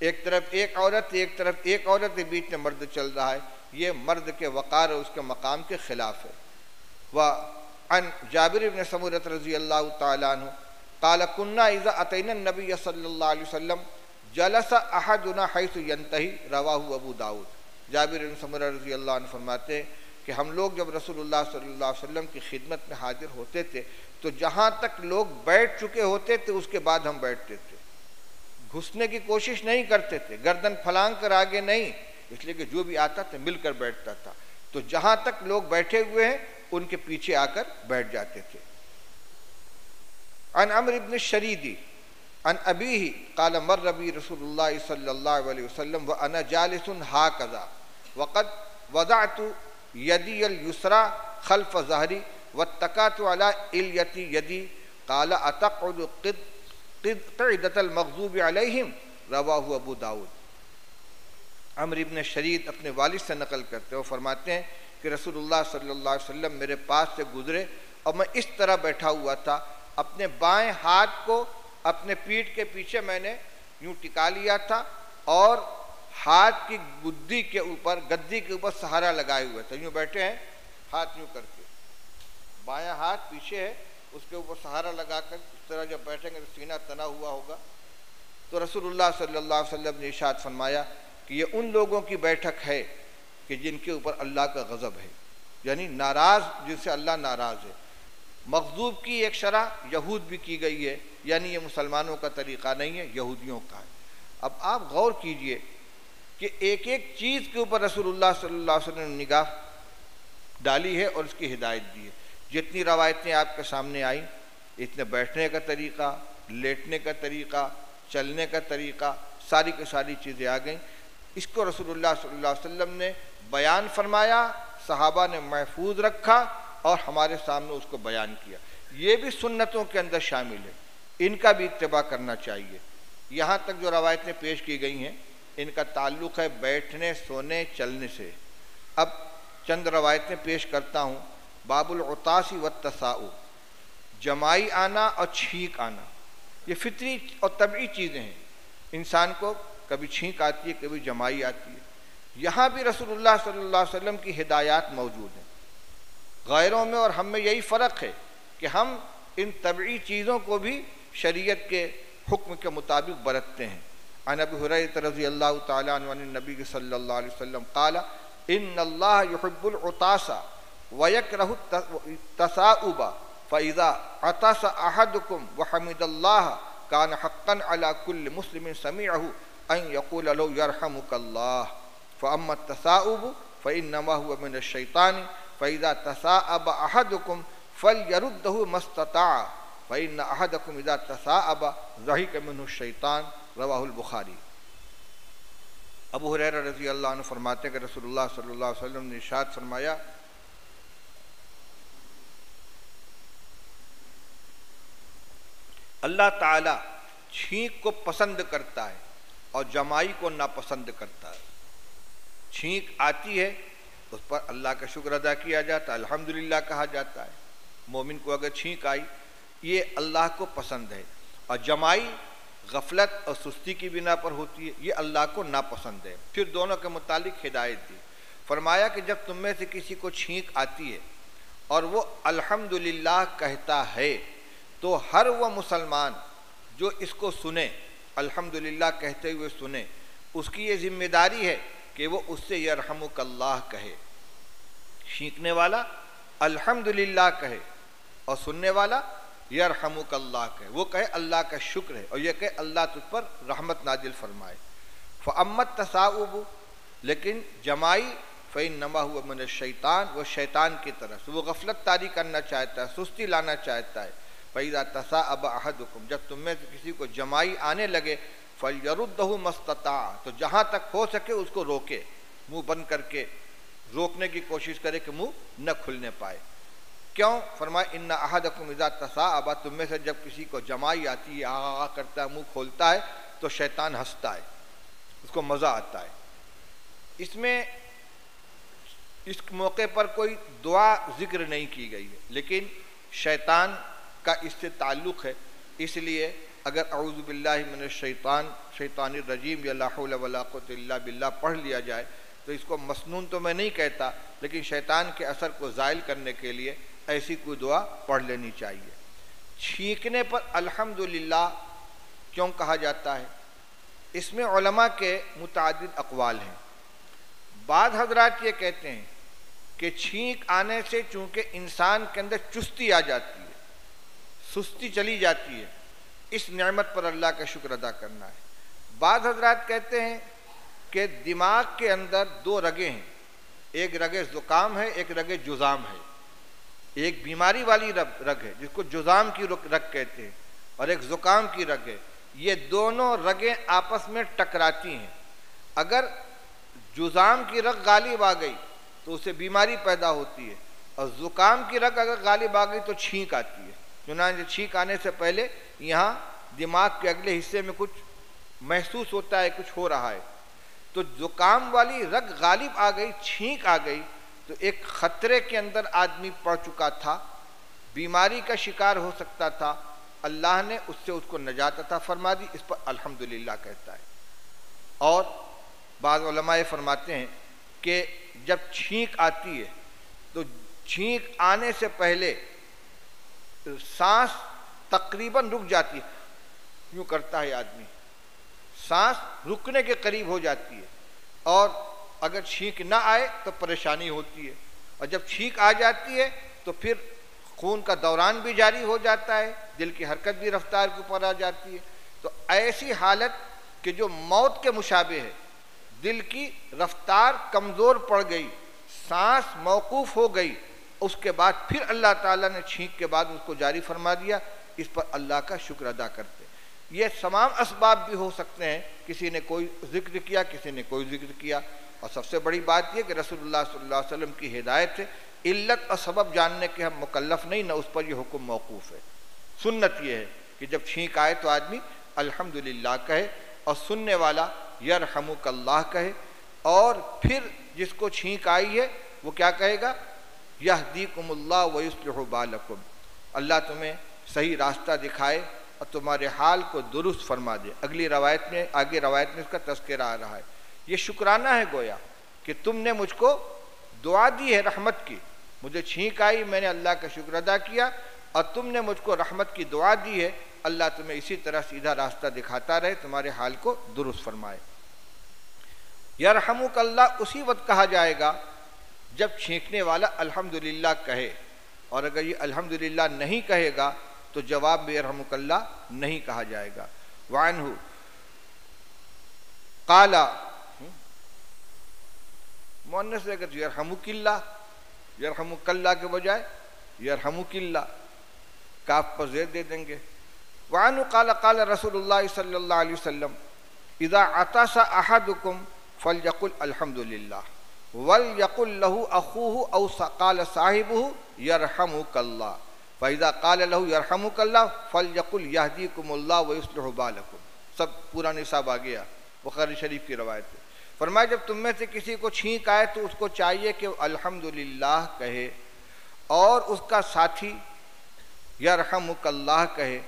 एक तरफ एक औरत एक तरफ एक औरत के बीच में मर्द चल रहा है, ये मर्द के वक़ार और उसके मकाम के ख़िलाफ़ है। व अन जाबिर इब्न समुरत रज़ी अल्लाह ताला अन्हु क़ाल कुन्ना इज़ा अतैना नबी सल्लल्लाहु अलैहि वसल्लम जलस अहदुना हैसु यंतही, रवाहु अबू दाऊद। जाबिर इब्न समुरत रज़ी अल्लाह अन्हु फरमाते हैं कि हम लोग जब रसूलुल्लाह सल्लल्लाहु अलैहि वसल्लम की खिदमत में हाजिर होते थे तो जहाँ तक लोग बैठ चुके होते थे उसके बाद हम बैठते थे, घुसने की कोशिश नहीं करते थे, गर्दन फलांग कर आगे नहीं, इसलिए कि जो भी आता था मिलकर बैठता था। तो जहाँ तक लोग बैठे हुए हैं उनके पीछे आकर बैठ जाते थे। अन अम्र इब्न शरीदी अन अबीही क़ाल मर्र बी रसूलुल्लाह सल्लल्लाहु अलैहि वसल्लम व अना जालिसुन हाकज़ा वक़द वज़अतु यदी अल युसरा खल्फ ज़हरी वत्तकातु अला इल्यति यदी क़ाल अतक़उदु क़िदतल मग़ज़ूबि अलैहिम, रवाहु अबू दाऊद। अम्र इब्न शरीद अपने वालिद से नकल करते हो, फरमाते हैं कि रसूलुल्लाह सल्लल्लाहु अलैहि वसल्लम मेरे पास से गुजरे और मैं इस तरह बैठा हुआ था, अपने बाएं हाथ को अपने पीठ के पीछे मैंने यूं टिका लिया था और हाथ की गुद्दी के ऊपर गद्दी के ऊपर सहारा लगाए हुए थे। यूं बैठे हैं, हाथ यूं करके, बायां हाथ पीछे है, उसके ऊपर सहारा लगाकर इस तरह जब बैठेंगे तो सीना तना हुआ होगा। तो रसूलुल्लाह सल्लल्लाहु अलैहि वसल्लम ने इरशाद फरमाया कि ये उन लोगों की बैठक है कि जिनके ऊपर अल्लाह का गज़ब है, यानी नाराज़, जिनसे अल्लाह नाराज़ है। मग़ज़ूब की एक शरह यहूद भी की गई है, यानी ये मुसलमानों का तरीक़ा नहीं है, यहूदियों का है। अब आप गौर कीजिए कि एक एक चीज़ के ऊपर रसूलुल्लाह सल्लल्लाहु अलैहि वसल्लम ने निगाह डाली है और उसकी हिदायत दी है। जितनी रवायतें आपके सामने आई, इतने बैठने का तरीक़ा, लेटने का तरीक़ा, चलने का तरीक़ा, सारी की सारी चीज़ें आ गईं। इसको रसूलुल्लाह सल्लल्लाहु अलैहि वसल्लम ने बयान फरमाया, सहाबा ने महफूज रखा और हमारे सामने उसको बयान किया। ये भी सुन्नतों के अंदर शामिल है, इनका भी इत्तिबा करना चाहिए। यहाँ तक जो रवायतें पेश की गई हैं इनका ताल्लुक़ है बैठने, सोने, चलने से। अब चंद रवायतें पेश करता हूँ। बाबुल उतासी व तसाउ, जमाई आना और छींक आना, ये फितरी और तबई चीज़ें हैं। इंसान को कभी छींक आती है, कभी जमाई आती है। यहाँ भी रसूलुल्लाह सल्लल्लाहु अलैहि वसल्लम की हिदायत मौजूद हैं। गैरों में और हम में यही फ़र्क है कि हम इन तबई चीज़ों को भी शरीयत के हुक्म के मुताबिक बरतते हैं। अन अबी हुरैरा रज़ियल्लाहु ताला अन्हु अन नबी सल्लल्लाहु अलैहि वसल्लम क़ाल इन्नल्लाह युहिब्बुल उतासा व यकरहु तसाउबा फ़इज़ा अतसा अहदुकुम व हमिदल्लाह कान हक़्क़न अला कुल्लि मुस्लिमिन समीअहु अन यक़ूल लहु यरहमुकल्लाह फ़अम्मा तसाउबु फ़इन्नमा हुवा मिनश शैतान फ़इज़ा तसाअब अहदुकुम फ़लयरुद्दहु मस्तताअ फ़इन्न अहदकुम इज़ा तसाअब ज़हिक मिन्हु शैतान, रवाहुल बुखारी। अबू हुरैरा रज़ी अल्लाह अन्हु फरमाते हैं कि रसूलुल्लाह सल्लल्लाहु अलैहि वसल्लम ने इरशाद फरमाया, अल्लाह ताला छींक को पसंद करता है और जमाई को नापसंद करता है। छींक आती है उस पर अल्लाह का शुक्र अदा किया जाता है, अल्हम्दुलिल्लाह कहा जाता है। मोमिन को अगर छींक आई, ये अल्लाह को पसंद है। और जमाई गफलत और सुस्ती की बिना पर होती है, ये अल्लाह को नापसंद है। फिर दोनों के मुतालिक हिदायत दी, फरमाया कि जब तुम में से किसी को छींक आती है और वो अल्हम्दुलिल्लाह कहता है तो हर वह मुसलमान जो इसको सुने, अल्हम्दुलिल्लाह कहते हुए सुने, उसकी ये जिम्मेदारी है कि वो उससे यरहमुकल्लाह कहे। छींकने वाला अल्हम्दुलिल्लाह कहे और सुनने वाला यरहमुकल्लाह कहे। वो कहे अल्लाह का शुक्र है और ये कहे अल्लाह तुझ पर रहमत नाजिल फरमाए। फ़अम्मत तसाउब, लेकिन जमाई फ़इन्नमा हुवा मिन शैतान, वो शैतान की तरफ से, वो गफलत तारी करना चाहता है, सुस्ती लाना चाहता है। फ़इज़ा तसाअब अहदुकुम, जब तुम में से किसी को जमाई आने लगे, फ़लयरुद्दहु मस्तता, तो जहाँ तक हो सके उसको रोके, मुंह बंद करके रोकने की कोशिश करे कि मुंह न खुलने पाए। क्यों? फरमाया इन्ना अहदकुम इज़ा तसाअब, तुम में से जब किसी को जमाई आती है, आ करता है, मुंह खोलता है, तो शैतान हंसता है, उसको मज़ा आता है। इसमें इस मौके पर कोई दुआ जिक्र नहीं की गई है, लेकिन शैतान का इससे ताल्लुक़ है, इसलिए अगर अऊज़ु बिल्लाहि मिनश शैतानिर रजीम या ला हौला वला कुव्वता इल्ला बिल्लाह पढ़ लिया जाए तो इसको मसनून तो मैं नहीं कहता, लेकिन शैतान के असर को ज़ाइल करने के लिए ऐसी कोई दुआ पढ़ लेनी चाहिए। छींकने पर अल्हम्दुलिल्लाह क्यों कहा जाता है? इसमें उलमा के मुतादिद अक़वाल हैं। बाद हज़रात ये कहते हैं कि छींक आने से चूँकि इंसान के अंदर चुस्ती आ जाती है, सुस्ती चली जाती है, इस नेमत पर अल्लाह का शुक्र अदा करना है। बाद हज़रात कहते हैं कि दिमाग के अंदर दो रगें हैं, एक रगे ज़ुकाम है, एक रगे जुज़ाम है। एक बीमारी वाली रग है जिसको जुज़ाम की रग कहते हैं, और एक ज़ुकाम की रग है। ये दोनों रगें आपस में टकराती हैं। अगर जुज़ाम की रग गालिब आ गई तो उससे बीमारी पैदा होती है, और ज़ुकाम की रग अगर गालिब आ गई तो छींक आती है। चुनांचे छींक आने से पहले यहाँ दिमाग के अगले हिस्से में कुछ महसूस होता है, कुछ हो रहा है। तो ज़ुकाम वाली रग गालिब आ गई, छींक आ गई, तो एक ख़तरे के अंदर आदमी पड़ चुका था, बीमारी का शिकार हो सकता था। अल्लाह ने उससे उसको नजात अता फरमा दी। इस पर अल्हम्दुलिल्लाह कहता है। और बाद उलमाए फरमाते हैं कि जब छींक आती है तो छींक आने से पहले सांस तकरीबन रुक जाती है, यूँ करता है आदमी, सांस रुकने के करीब हो जाती है, और अगर छींक ना आए तो परेशानी होती है, और जब छींक आ जाती है तो फिर खून का दौरान भी जारी हो जाता है, दिल की हरकत भी रफ्तार के ऊपर आ जाती है। तो ऐसी हालत कि जो मौत के मुशाबे है, दिल की रफ्तार कमज़ोर पड़ गई, सांस मौकूफ़ हो गई, उसके बाद फिर अल्लाह ताला ने छींक के बाद उसको जारी फरमा दिया। इस पर अल्लाह का शुक्र अदा करते। ये तमाम असबाब भी हो सकते हैं, किसी ने कोई जिक्र किया, किसी ने कोई जिक्र किया। और सबसे बड़ी बात यह कि रसूलुल्लाह सल्लल्लाहु अलैहि वसल्लम की हिदायत है, इल्लत और सबब जानने के हम मुकल्लफ नहीं, न उस पर यह हुक्म मौकूफ़ है। सुन्नत यह है कि जब छींक आए तो आदमी अल्हम्दुलिल्लाह कहे, और सुनने वाला यरहमुकल्लाह कहे, और फिर जिसको छींक आई है वो क्या कहेगा? यहदीकुमुल्लाह व युस्लिहु बालकुम, अल्लाह तुम्हें सही रास्ता दिखाए और तुम्हारे हाल को दुरुस्त फरमा दे। अगली रवायत में, आगे रवायत में इसका तज़किरा आ रहा है। ये शुक्राना है गोया कि तुमने मुझको दुआ दी है रहमत की, मुझे छींक आई, मैंने अल्लाह का शुक्र अदा किया, और तुमने मुझको रहमत की दुआ दी है। अल्लाह तुम्हें इसी तरह सीधा रास्ता दिखाता रहे, तुम्हारे हाल को दुरुस्त फरमाए। यरहमुकल्लाह उसी वक्त कहा जाएगा जब छींकने वाला अल्हम्दुलिल्लाह कहे, और अगर ये अल्हम्दुलिल्लाह नहीं कहेगा तो जवाब में यरहमुकल्लाह नहीं कहा जाएगा। वानहु काला मुअन्नस है कि यरहमुकिल्लाह, यरहमुकल्लाह के बजाय यरहमुकिल्लाह, काफ पर ज़ेर दे देंगे। वानु काला काला रसूलुल्लाह सल्लल्लाहु अलैहि वसल्लम इज़ा अतासा अहदुकुम फलयकुल अल्हम्दुलिल्लाह वल यकुल लहू अखूहु औ क़ाल साहिबुहु यरहमुकल्लाह फ़इज़ा क़ाल लहू यरहमुकल्लाह फलयकुल यहदीकुमुल्लाह व युस्लिहु बालकुम। सब पूरा निसाब आ गया, बुखारी शरीफ की रवायत है। फरमाया जब तुम में से किसी को छींक आए तो उसको चाहिए कि अल्हम्दुलिल्लाह कहे, और उसका साथी यरहमुकल्लाह कहे,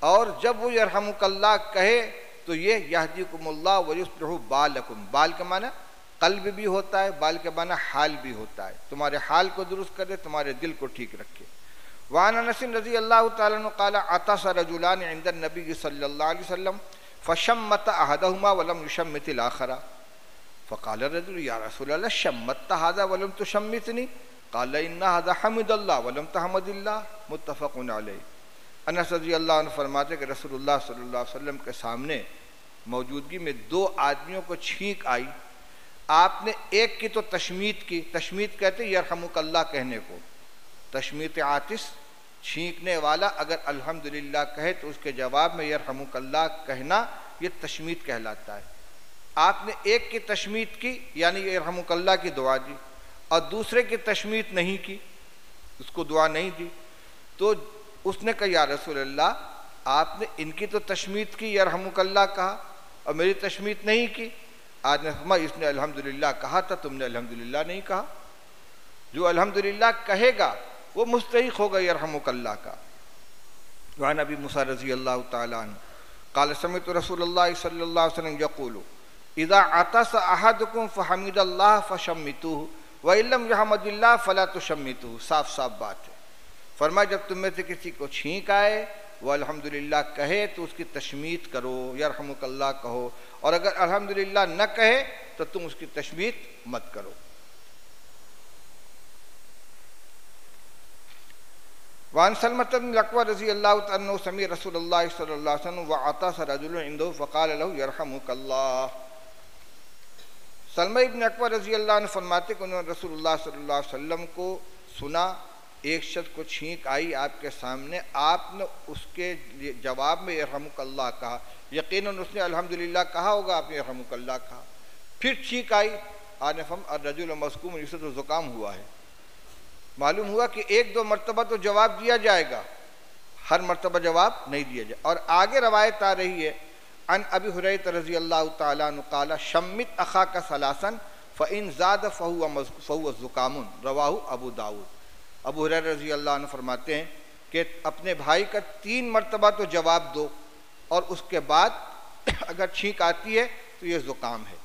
और जब वो यरहमुकल्लाह कहे तो ये यहदीकुमुल्लाह व युस्लिहु बालकुम, बाल के माना कल्ब भी होता है, बाल के माना हाल भी होता है, तुम्हारे हाल को दुरुस्त करे, तुम्हारे दिल को ठीक रखे। वान अनस रज़ी अल्लाह तआला अन्हु क़ाला अतासा रजुलान इंद नबी सल्लल्लाहु अलैहि वसल्लम फशम्मत अहदहुमा वलम युशम्मितिल आखरा फ़क़ाल रजुल या रसूलल्लाह शम्मत हाज़ा वलम तुशम्मितनी क़ाल इन्ना हाज़ा हमिदल्लाह वलम तहमदिल्लाह मुत्तफ़क़ुन अलैह। अनस रज़ी अल्लाह अन्हु फरमाते कि रसूलुल्लाह सल्लल्लाहु अलैहि वसल्लम के सामने मौजूदगी में दो आदमियों को छींक आई। आपने एक की तो तशमीत की, तशमीत कहते यरहमुकल्लाह कहने को, तशमीत आतिश छींकने वाला अगर अल्हम्दुलिल्लाह कहे तो उसके जवाब में यरहमुकल्लाह कहना ये तशमीत कहलाता है। आपने एक की तशमीत की यानी यरहमुकल्लाह की दुआ दी और दूसरे की तशमीत नहीं की, उसको दुआ नहीं दी, तो उसने कहा या रसूल अल्लाह आपने इनकी तो तशमीत की यरहमुकल्लाह कहा और मेरी तशमीत नहीं की। आज ने फरमाया इसने अल्हम्दुलिल्लाह कहा था, तुमने अल्हम्दुलिल्लाह नहीं कहा। जो अल्हम्दुलिल्लाह कहेगा वो मुस्तहिक होगा यरहमुकल्लाह का। वअन अबी मूसा रज़ी अल्लाह तआला अन्हु क़ाल समिअतु रसूलल्लाह सल्लल्लाहु अलैहि वसल्लम यक़ूलु इज़ा अतस अहदुकुम फ़हमिदल्लाह फ़शम्मितूहु व इल्लम यहमदिल्लाह फ़ला तुशम्मितूहु। साफ साफ बात है। फरमाया जब तुम में से किसी को छींक आए वो अल्हम्दुलिल्लाह कहे तो उसकी तशमीत करो, यरहमुकल्लाह कहो, और अगर अल्हम्दुलिल्लाह न कहे तो तुम उसकी तशमीत मत करो। वान सलमत बिन अक्वा रज़ी अल्लाहु अन्हु समी रसूलुल्लाह सल्लल्लाहु अलैहि वसल्लम व अतस रजुलन इंदहु फ़क़ाल लहू यरहमुकल्लाह। सलमा इब्न अक्वा रज़ी अल्लाह अन्हु फरमाते कि उन्होंने रसूलुल्लाह सल्लल्लाहु अलैहि वसल्लम को सुना, एक शख्स को छींक आई आपके सामने, आपने उसके जवाब में यरहमुकल्लाह कहा, यकीनन उसने अल्हम्दुलिल्लाह कहा होगा, आपने यरहमुकल्लाह कहा, फिर छींक आई, आने फम अर्रजुल मस्कूम, इससे तो ज़ुकाम हुआ है। मालूम हुआ कि एक दो मरतबा तो जवाब दिया जाएगा, हर मरतबा जवाब नहीं दिया जाए। और आगे रवायत आ रही है अन अबी हुरैरा रज़ी अल्लाह तआला अन्हु क़ाल शम्मित अख़ाका सलासन फ़इन ज़ाद फ़हुव ज़ुकामुन रवाहु अबू दाऊद। अबू हुरैरा रज़ी अल्लाह अन्हु फरमाते हैं कि अपने भाई का 3 मरतबा तो जवाब दो और उसके बाद अगर छींक आती है तो ये ज़ुकाम है।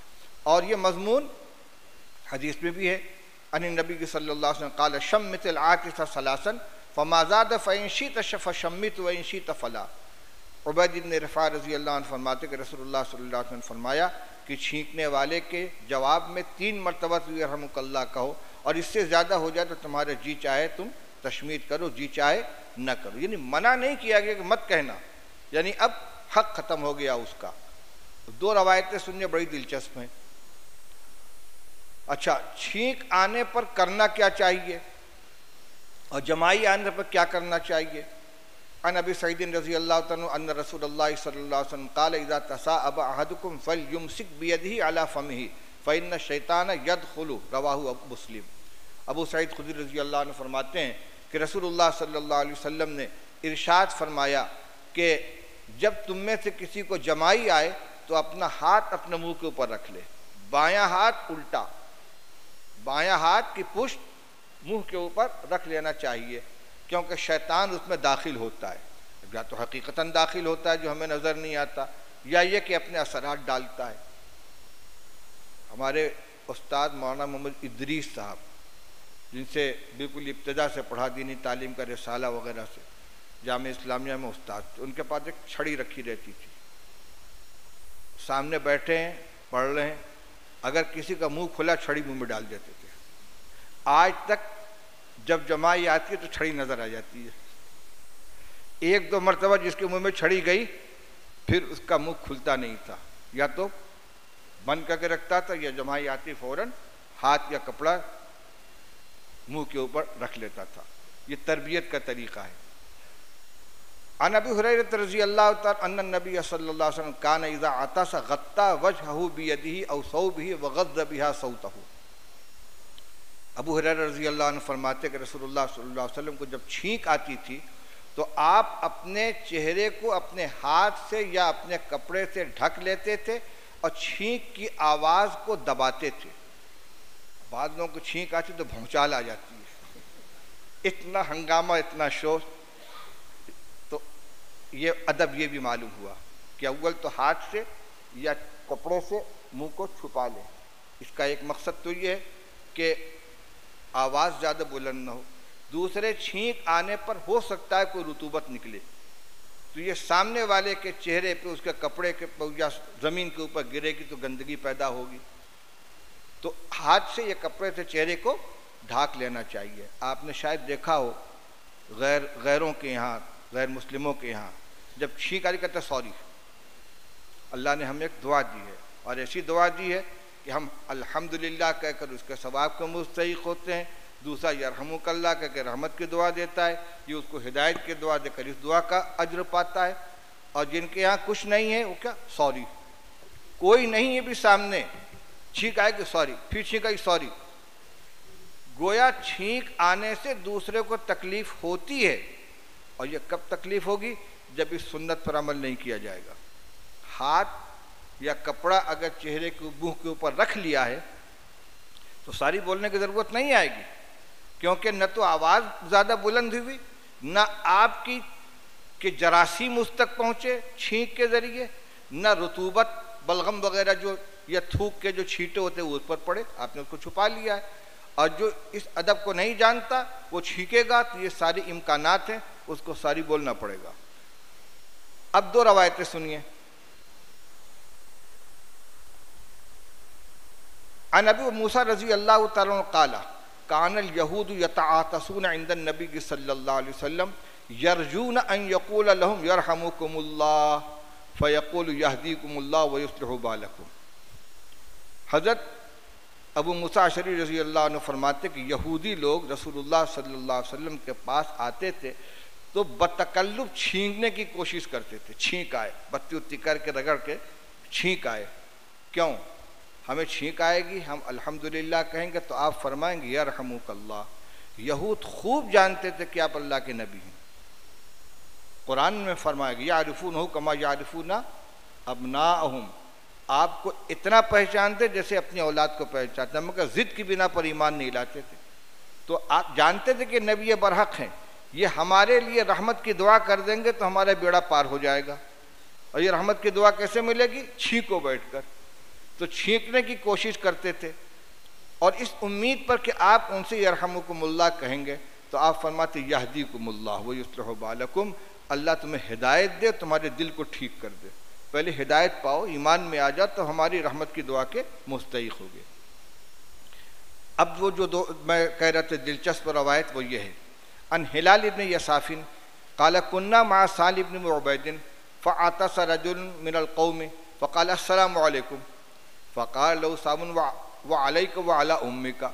और ये मज़मून हदीस में भी है अन नबी सल्लल्लाहु अलैहि वसल्लम क़ाल शम्मितिल आतिश सलासन फ़मा ज़ाद फ़इन शित फ़शम्मित व इन शित फ़ला। उबैद इब्न रफ़ा रज़ी अल्लाह अन्हु फरमाते कि रसूलुल्लाह सल्लल्लाहु अलैहि वसल्लम फरमाया कि छींकने वाले के जवाब में 3 मरतबा तो यरहमुकल्लाह कहो और इससे ज़्यादा हो जाए तो तुम्हारे जी चाहे तुम तशमीत करो, जी चाहे न करो। यानी मना नहीं किया गया कि मत कहना, यानी अब हक ख़त्म हो गया उसका। 2 रवायतें सुनने बड़ी दिलचस्प हैं। अच्छा, छींक आने पर करना क्या चाहिए और जमाई आने पर क्या करना चाहिए? अन अबी सईद रज़ी अल्लाह तआला अन्ना रसूलुल्लाह सल्लल्लाहु अलैहि वसल्लम क़ाल इज़ा तसाअब अहदुकुम फलयुमसिक बियदिही अला फमिही फ़इन्न शैतान यदखुलु रवाहु मुस्लिम। अबू सईद खुदरी रज़ी अल्लाह अन्हु फरमाते हैं कि रसूलुल्लाह सल्लल्लाहु अलैहि वसल्लम ने इरशाद फरमाया कि जब तुम में से किसी को जमाई आए तो अपना हाथ अपने मुंह के ऊपर रख ले, बायां हाथ उल्टा, बायां हाथ की पुष्ट मुंह के ऊपर रख लेना चाहिए, क्योंकि शैतान उसमें दाखिल होता है। या तो हकीकतन दाखिल होता है जो हमें नज़र नहीं आता, या ये कि अपने असरात डालता है। हमारे उस्ताद मौलाना मोहम्मद इदरीस साहब, जिनसे बिल्कुल इब्तिदा से पढ़ा दीनी तालीम का रिसाला वगैरह से, जामे इस्लामिया में उस्ताद, उनके पास एक छड़ी रखी रहती थी, सामने बैठे हैं पढ़ रहे हैं, अगर किसी का मुंह खुला छड़ी मुंह में डाल देते थे। आज तक जब जमाई आती है तो छड़ी नजर आ जाती है। 1-2 मरतबा जिसके मुंह में छड़ी गई फिर उसका मुंह खुलता नहीं था, या तो बंद करके रखता था या जमाई आती फौरन हाथ या कपड़ा मुंह के ऊपर रख लेता था। ये तरबियत का तरीका है। अन अबी हुरैरा रज़ी अल्लाह तआला अन्ना नबी सल्लल्लाहु अलैहि वसल्लम कान इज़ा अतस गत्ता वजहहु बियदिही औ सौबिही व गज़्ज़ बिहा सौतहु। अबू हुरैरा रज़ी अल्लाह अन्हु फरमाते कि रसूलुल्लाह सल्लल्लाहु अलैहि वसल्लम को जब छींक आती थी तो आप अपने चेहरे को अपने हाथ से या अपने कपड़े से ढक लेते थे और छींक की आवाज़ को दबाते थे। बाद लोगों को छींक आती तो भौचाल आ जाती है, इतना हंगामा, इतना शोर। तो ये अदब ये भी मालूम हुआ कि अव्वल तो हाथ से या कपड़े से मुंह को छुपा लें। इसका एक मकसद तो ये है कि आवाज़ ज़्यादा बुलंद न हो। दूसरे, छींक आने पर हो सकता है कोई रुतूबत निकले, तो ये सामने वाले के चेहरे पे उसके कपड़े के या ज़मीन के ऊपर गिरेगी तो गंदगी पैदा होगी। तो हाथ से या कपड़े से चेहरे को ढाक लेना चाहिए। आपने शायद देखा हो गैरों के यहाँ, गैर मुस्लिमों के यहाँ जब छींक आ रही कहते सॉरी, अल्लाह ने हमें एक दुआ दी है और ऐसी दुआ दी है कि हम अल्हम्दुलिल्लाह कहकर उसके सवाब के मुस्तहिक होते हैं, दूसरा यरहमुकल्लाह कहकर रहमत की दुआ देता है, ये उसको हिदायत की दुआ देकर इस दुआ का अज्र पाता है। और जिनके यहाँ कुछ नहीं है वो क्या, सॉरी, कोई नहीं है भी सामने, छींक आए कि सॉरी, फिर छींक आई सॉरी। गोया छींक आने से दूसरे को तकलीफ होती है, और ये कब तकलीफ होगी, जब इस सुन्नत पर अमल नहीं किया जाएगा। हाथ या कपड़ा अगर चेहरे के मुंह के ऊपर रख लिया है तो सारी बोलने की ज़रूरत नहीं आएगी, क्योंकि न तो आवाज़ ज़्यादा बुलंद हुई, न आपकी कि जरासीम उस तक पहुँचे छींक के ज़रिए, न रुतूबत बलगम वगैरह जो या थूक के जो छींटे होते हैं वो उस पर पड़े, आपने उसको छुपा लिया है। और जो इस अदब को नहीं जानता वो छींकेगा, तो ये सारी इम्कानात हैं, उसको सारी बोलना पड़ेगा। अब दो रवायतें सुनिए। अन अबी मूसा रज़ी अल्लाह तआला अन्हु क़ाला कानल यहूदु यतआतसून इंदन नबी सल्लल्लाहु अलैहि वसल्लम यरजून अन यक़ूल लहुम यरहमुकुमुल्लाह फ़यक़ूलु यहदीकुमुल्लाह व युस्लिहु बालकुम। हज़रत अबू मूसा अशरी रज़ी अल्लाह अन्हु फरमाते कि यहूदी लोग रसूलुल्लाह सल्लल्लाहु अलैहि वसल्लम के पास आते थे तो बतकल्लुब छींकने की कोशिश करते थे, छींक आए, बत्ती उत्ती करके रगड़ के छींक आए। क्यों हमें छींक आएगी, हम अल्हम्दुलिल्लाह कहेंगे तो आप फरमाएंगे यरहमुकल्लाह। यहूद खूब जानते थे कि आप अल्लाह के नबी हैं। कुरान में फरमाएगा यारिफूनहु कमा यारिफूना अबनाअहुम, आपको इतना पहचानते जैसे अपनी औलाद को पहचानते, मगर ज़िद की बिना पर ईमान नहीं लाते थे। तो आप जानते थे कि नबी बरहक हैं, ये हमारे लिए रहमत की दुआ कर देंगे तो हमारा बेड़ा पार हो जाएगा। और ये रहमत की दुआ कैसे मिलेगी, छींको बैठकर। तो छींकने की कोशिश करते थे, और इस उम्मीद पर कि आप उनसे यरहमुकुमुल्लाह कहेंगे तो आप फरमाते यहदीकुमुल्लाह व युस्लिहु बालकुम, अल्लाह तुम्हें हिदायत दे, तुम्हारे दिल को ठीक कर दे। पहले हिदायत पाओ, ईमान में आ जाओ तो हमारी रहमत की दुआ के मुस्तहिक हो गए। अब वो जो दो मैं कह रहा था दिलचस्प रवायत वो ये है। अन हिलाल इब्न यसाफिन क़ाल कुन्ना मा साल इब्न उबैदिन फ़अतस रजुल मिनल क़ौम फ़क़ाल अस्सलामु अलैकुम फ़क़ाल लहु साबुन व अलैका व अला उम्मिका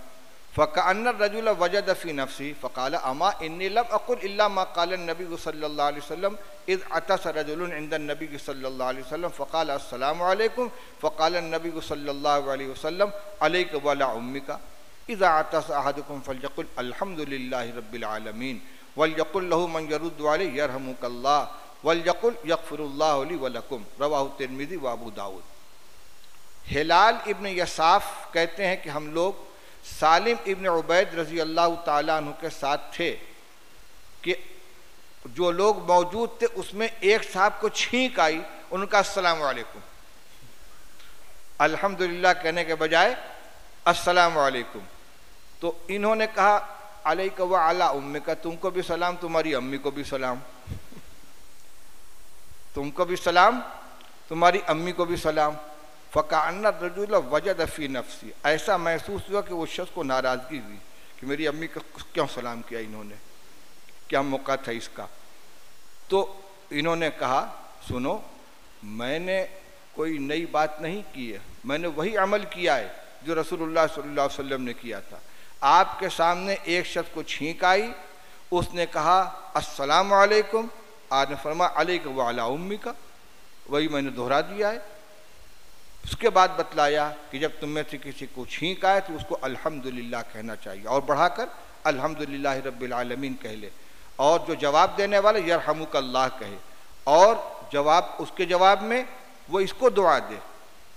फ़कअन्न रजुल वजद फ़ी नफ़्सिही फ़क़ाल अमा इन्नी लम अक़ुल इल्ला मा क़ाल नबी सल्लल्लाहु अलैहि वसल्लम इज़ अतस रजुलुन इंदन नबी सल्लल्लाहु अलैहि वसल्लम फ़क़ाल अस्सलामु अलैकुम फ़क़ाल नबी सल्लल्लाहु अलैहि वसल्लम अलैका व अला उम्मिका इज़ा अतस अहदुकुम फ़लयक़ुल अल्हम्दुलिल्लाहि रब्बिल आलमीन वलयक़ुल लहु मन यरुद्दु अलैहि यरहमुकल्लाह वलयक़ुल यग़फ़िरुल्लाहु ली व लकुम रवाहु तिर्मिज़ी व अबू दाऊद। हिलाल इब्न यसाफ कहते हैं कि हम लोग सालिम इब्न उबैद रज़ी अल्लाह ताला अन्हु के साथ थे कि जो लोग मौजूद थे उसमें एक साहब को छींक आई, उनका अस्सलामु अलैकुम, अल्हम्दुलिल्लाह कहने के बजाय अस्सलामु अलैकुम। तो इन्होंने कहा अलैका व अला उम्मिका, तुमको भी सलाम, तुम्हारी अम्मी को भी सलाम, तुमको भी सलाम, तुम्हारी अम्मी को भी सलाम। फ़कअन्न रजुल वजद फ़ी नफ़्सी, ऐसा महसूस हुआ कि उस शख्स को नाराज़गी हुई कि मेरी अम्मी को क्यों सलाम किया इन्होंने, क्या मौका था इसका। तो इन्होंने कहा सुनो, मैंने कोई नई बात नहीं की है, मैंने वही अमल किया है जो रसूलुल्लाह सल्लल्लाहु अलैहि वसल्लम ने किया था। आपके सामने एक शख्स को छींक आई, उसने कहा अस्सलामु अलैकुम, आपने फरमाया अलैका व अला उम्मिका, वही मैंने दोहरा दिया है। उसके बाद बतलाया कि जब तुम में से किसी को छींक आए तो उसको अल्हम्दुलिल्लाह कहना चाहिए, और बढ़ाकर अल्हम्दुलिल्लाहि रब्बिल आलमीन कह ले, और जो जवाब देने वाला यरहमुकल्लाह कहे, और जवाब उसके जवाब में वो इसको दुआ दे।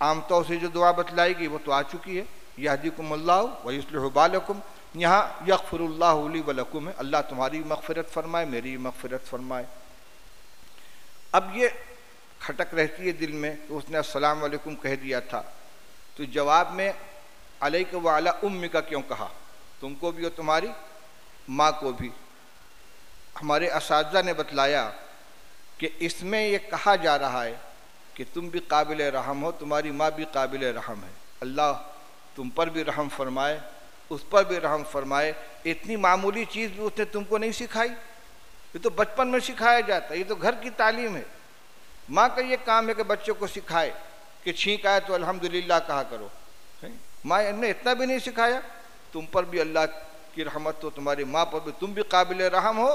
आमतौर से जो दुआ बतलाएगी वो तो आ चुकी है, यहदीकुमुल्लाह व युस्लिहु बालकुम, यहाँ यग़फ़िरुल्लाहु ली व लकुम है, अल्लाह तुम्हारी मग़फ़िरत फरमाए, मेरी मग़फ़िरत फरमाए। अब ये खटक रहती है दिल में कि उसने अस्सलामु अलैकुम कह दिया था, तो जवाब में अलैका व अला उम्मिका क्यों कहा, तुमको भी और तुम्हारी माँ को भी। हमारे असातिज़ा ने बतलाया कि इसमें ये कहा जा रहा है कि तुम भी काबिल रहम हो, तुम्हारी माँ भी काबिल रहम है, अल्लाह तुम पर भी रहम फरमाए, उस पर भी रहम फरमाए। इतनी मामूली चीज़ भी उसने तुमको नहीं सिखाई, ये तो बचपन में सिखाया जाता है, ये तो घर की तालीम है। माँ का ये काम है कि बच्चों को सिखाए कि छींक आए तो अल्हम्दुलिल्लाह कहा करो, है? माँ ने इतना भी नहीं सिखाया? तुम पर भी अल्लाह की रहमत हो, तुम्हारी माँ पर भी, तुम भी काबिल रहम हो,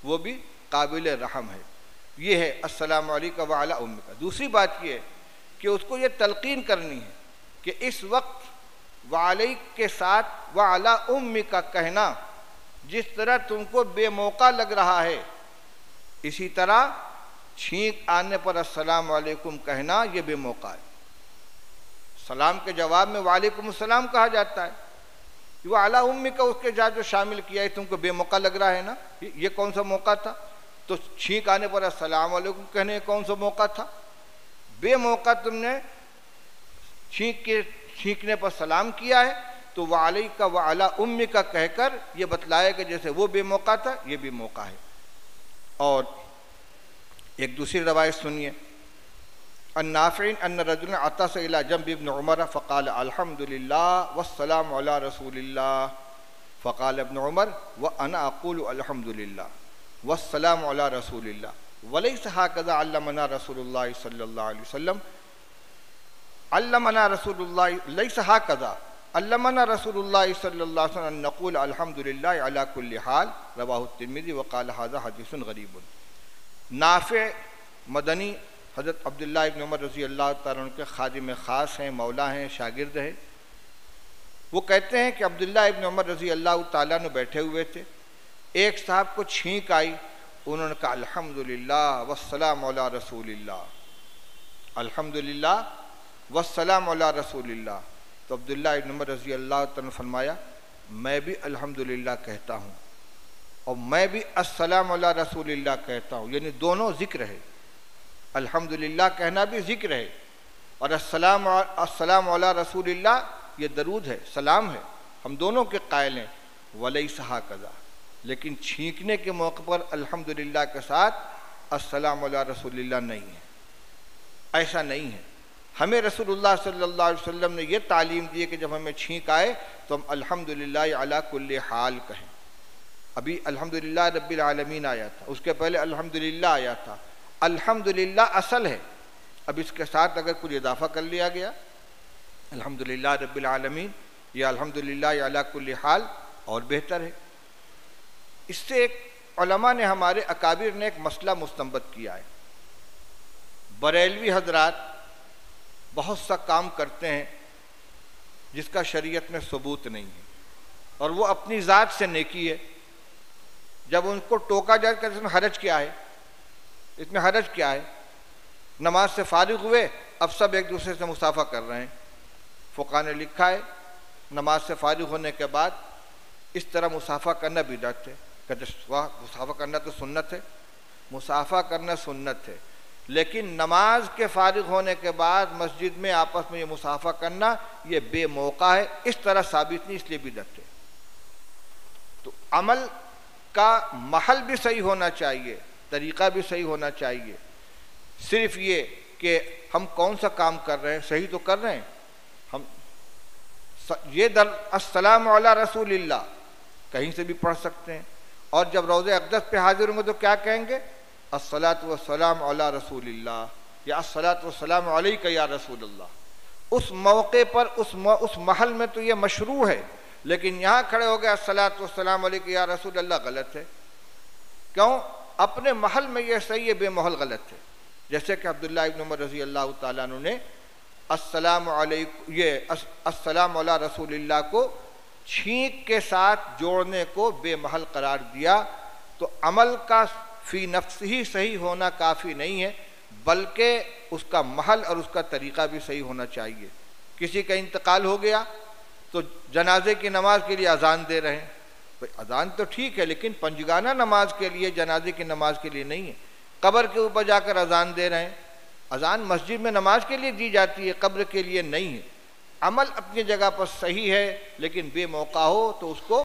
वो भी काबिल रहम है। ये है अस्सलामु अलैका व अला उम्मिका। दूसरी बात ये है कि उसको ये तलकीन करनी है कि इस वक्त वालैक के साथ व अला उम्मिका कहना जिस तरह तुमको बेमौका लग रहा है, इसी तरह छींक आने पर अस्सलाम वालेकुम कहना ये बेमौका है। सलाम के जवाब में वालेकुम अस्सलाम कहा जाता है। वो अला उम्मिका उसके साथ जो शामिल किया है, तुमको बेमौका लग रहा है ना, ये कौन सा मौका था? तो छींक आने पर अस्सलाम वालेकुम कहने कौन सा मौका था? बेमौका तुमने छींकने पर सलाम किया है, तो वालैका व अला उम्मिका कहकर ये बतलाया कि जैसे वो बेमौका था, ये भी मौका है। और एक दूसरी रवायत सुनिए, अन्नाफ़िन अन्न रजुलन अतस इला जंब इब्न उमर फ़क़ाल अल्हम्दुलिल्लाह वस्सलामु अला रसूलिल्लाह फ़क़ाल इब्न उमर व अना अक़ूलु अल्हम्दुलिल्लाह वस्सलामु अला रसूलिल्लाह वलैसा हकज़ा अल्लमना रसूलुल्लाह सल्लल्लाहु अलैहि वसल्लम अल्लमना रसूलुल्लाह लैसा हकज़ा अल्लमना रसूलुल्लाह सल्लल्लाहु अलैहि वसल्लम नक़ूल अल्हम्दुलिल्लाह अला कुल्लि हाल रवाहु तिर्मिज़ी व क़ाल हाज़ा हदीसुन गरीबुन। नाफ़े मदनी हज़रत अब्दुल्लाह इब्न उमर रज़ी अल्लाह तआला उनके खादिम ख़ास हैं, मौला हैं, शागिर्द हैं। वो कहते हैं कि अब्दुल्लाह इब्न उमर रज़ी अल्लाह तआला ने बैठे हुए थे, एक साहब को छींक आई, उन्होंने कहा अल्हम्दुलिल्लाह वस्सलामु अला रसूलिल्लाह, अल्हम्दुलिल्लाह वस्सलामु अला रसूलिल्लाह। तो अब्दुल्लाह इब्न उमर रज़ी अल्लाह तआला ने फरमाया, मैं भी अल्हम्दुलिल्लाह कहता हूँ और मैं भी अस्सलामु अला रसूलिल्लाह कहता हूँ, यानी दोनों जिक्र है। अल्हम्दुलिल्लाह कहना भी जिक्र है और अस्सलामु अला रसूलिल्लाह ये दरूद है, सलाम है, हम दोनों के कायल हैं। वलैसा हकज़ा, लेकिन छींकने के मौके पर अल्हम्दुलिल्लाह के साथ अस्सलामु अला रसूलिल्लाह नहीं है, ऐसा नहीं है। हमें रसूलुल्लाह सल्लल्लाहु अलैहि वसल्लम ने यह तालीम दी है कि जब हमें छींक आए तो हम अल्हम्दुलिल्लाह अला कुल्ली हाल कहें। अभी अल्हम्दुलिल्लाह रब्बिल आलमीन आया था, उसके पहले अल्हम्दुलिल्लाह आया था। अल्हम्दुलिल्लाह असल है, अब इसके साथ अगर कुछ इजाफा कर लिया गया अल्हम्दुलिल्लाह रब्बिल आलमीन या अल्हम्दुलिल्लाह अला कुल्ली हाल और बेहतर है। इससे एक उलमा ने, हमारे अकाबिर ने एक मसला मुस्तंबत किया है। बरेलवी हजरात बहुत सा काम करते हैं जिसका शरीयत में सबूत नहीं है और वो अपनी ज़ात से नेकी है। जब उनको टोका जाए कि इसमें हरज क्या है, इसमें हरज क्या है, नमाज से फारिग हुए, अब सब एक दूसरे से मुसाफा कर रहे हैं। फ़ुक़हा ने लिखा है नमाज से फारिग होने के बाद इस तरह मुसाफा करना बिदअत है। कहते वाह, मुसाफा करना तो सुन्नत है, मुसाफा करना सुन्नत है, लेकिन नमाज के फारिग होने के बाद मस्जिद में आपस में ये मुसाफा करना ये बेमौका है, इस तरह साबित नहीं, इसलिए बिदअत है। तो अमल का महल भी सही होना चाहिए, तरीक़ा भी सही होना चाहिए। सिर्फ ये कि हम कौन सा काम कर रहे हैं, सही तो कर रहे हैं हम, ये अस्सलामु अला रसूलिल्लाह कहीं से भी पढ़ सकते हैं। और जब रोज़े अक़दस पे हाजिर होंगे तो क्या कहेंगे, अस्सलातु वस्सलामु अला रसूलिल्लाह या अस्सलातु वस्सलामु अलैका या रसूलल्लाह। उस मौके पर उस महल में तो ये मशरू है, लेकिन यहाँ खड़े हो गए अस्सलातु वस्सलामु अलैका या रसूलल्लाह, गलत है। क्यों? अपने महल में ये सही है, बेमहल गलत है। जैसे कि अब्दुल्लाह इब्न उमर रज़ी अल्लाह तआला अन्हु ने अस्सलामु अला रसूलिल्लाह को छींक के साथ जोड़ने को बेमहल करार दिया। तो अमल का फी नफ्स ही सही होना काफ़ी नहीं है, बल्कि उसका महल और उसका तरीक़ा भी सही होना चाहिए। किसी का इंतकाल हो गया तो जनाजे की नमाज के लिए अजान दे रहे हैं, भाई अजान तो ठीक है, लेकिन पंजगाना नमाज के लिए, जनाजे की नमाज के लिए नहीं है। कब्र के ऊपर जाकर अजान दे रहे हैं, अजान मस्जिद में नमाज के लिए दी जाती है, कब्र के लिए नहीं है। अमल अपनी जगह पर सही है, लेकिन बेमौका हो तो उसको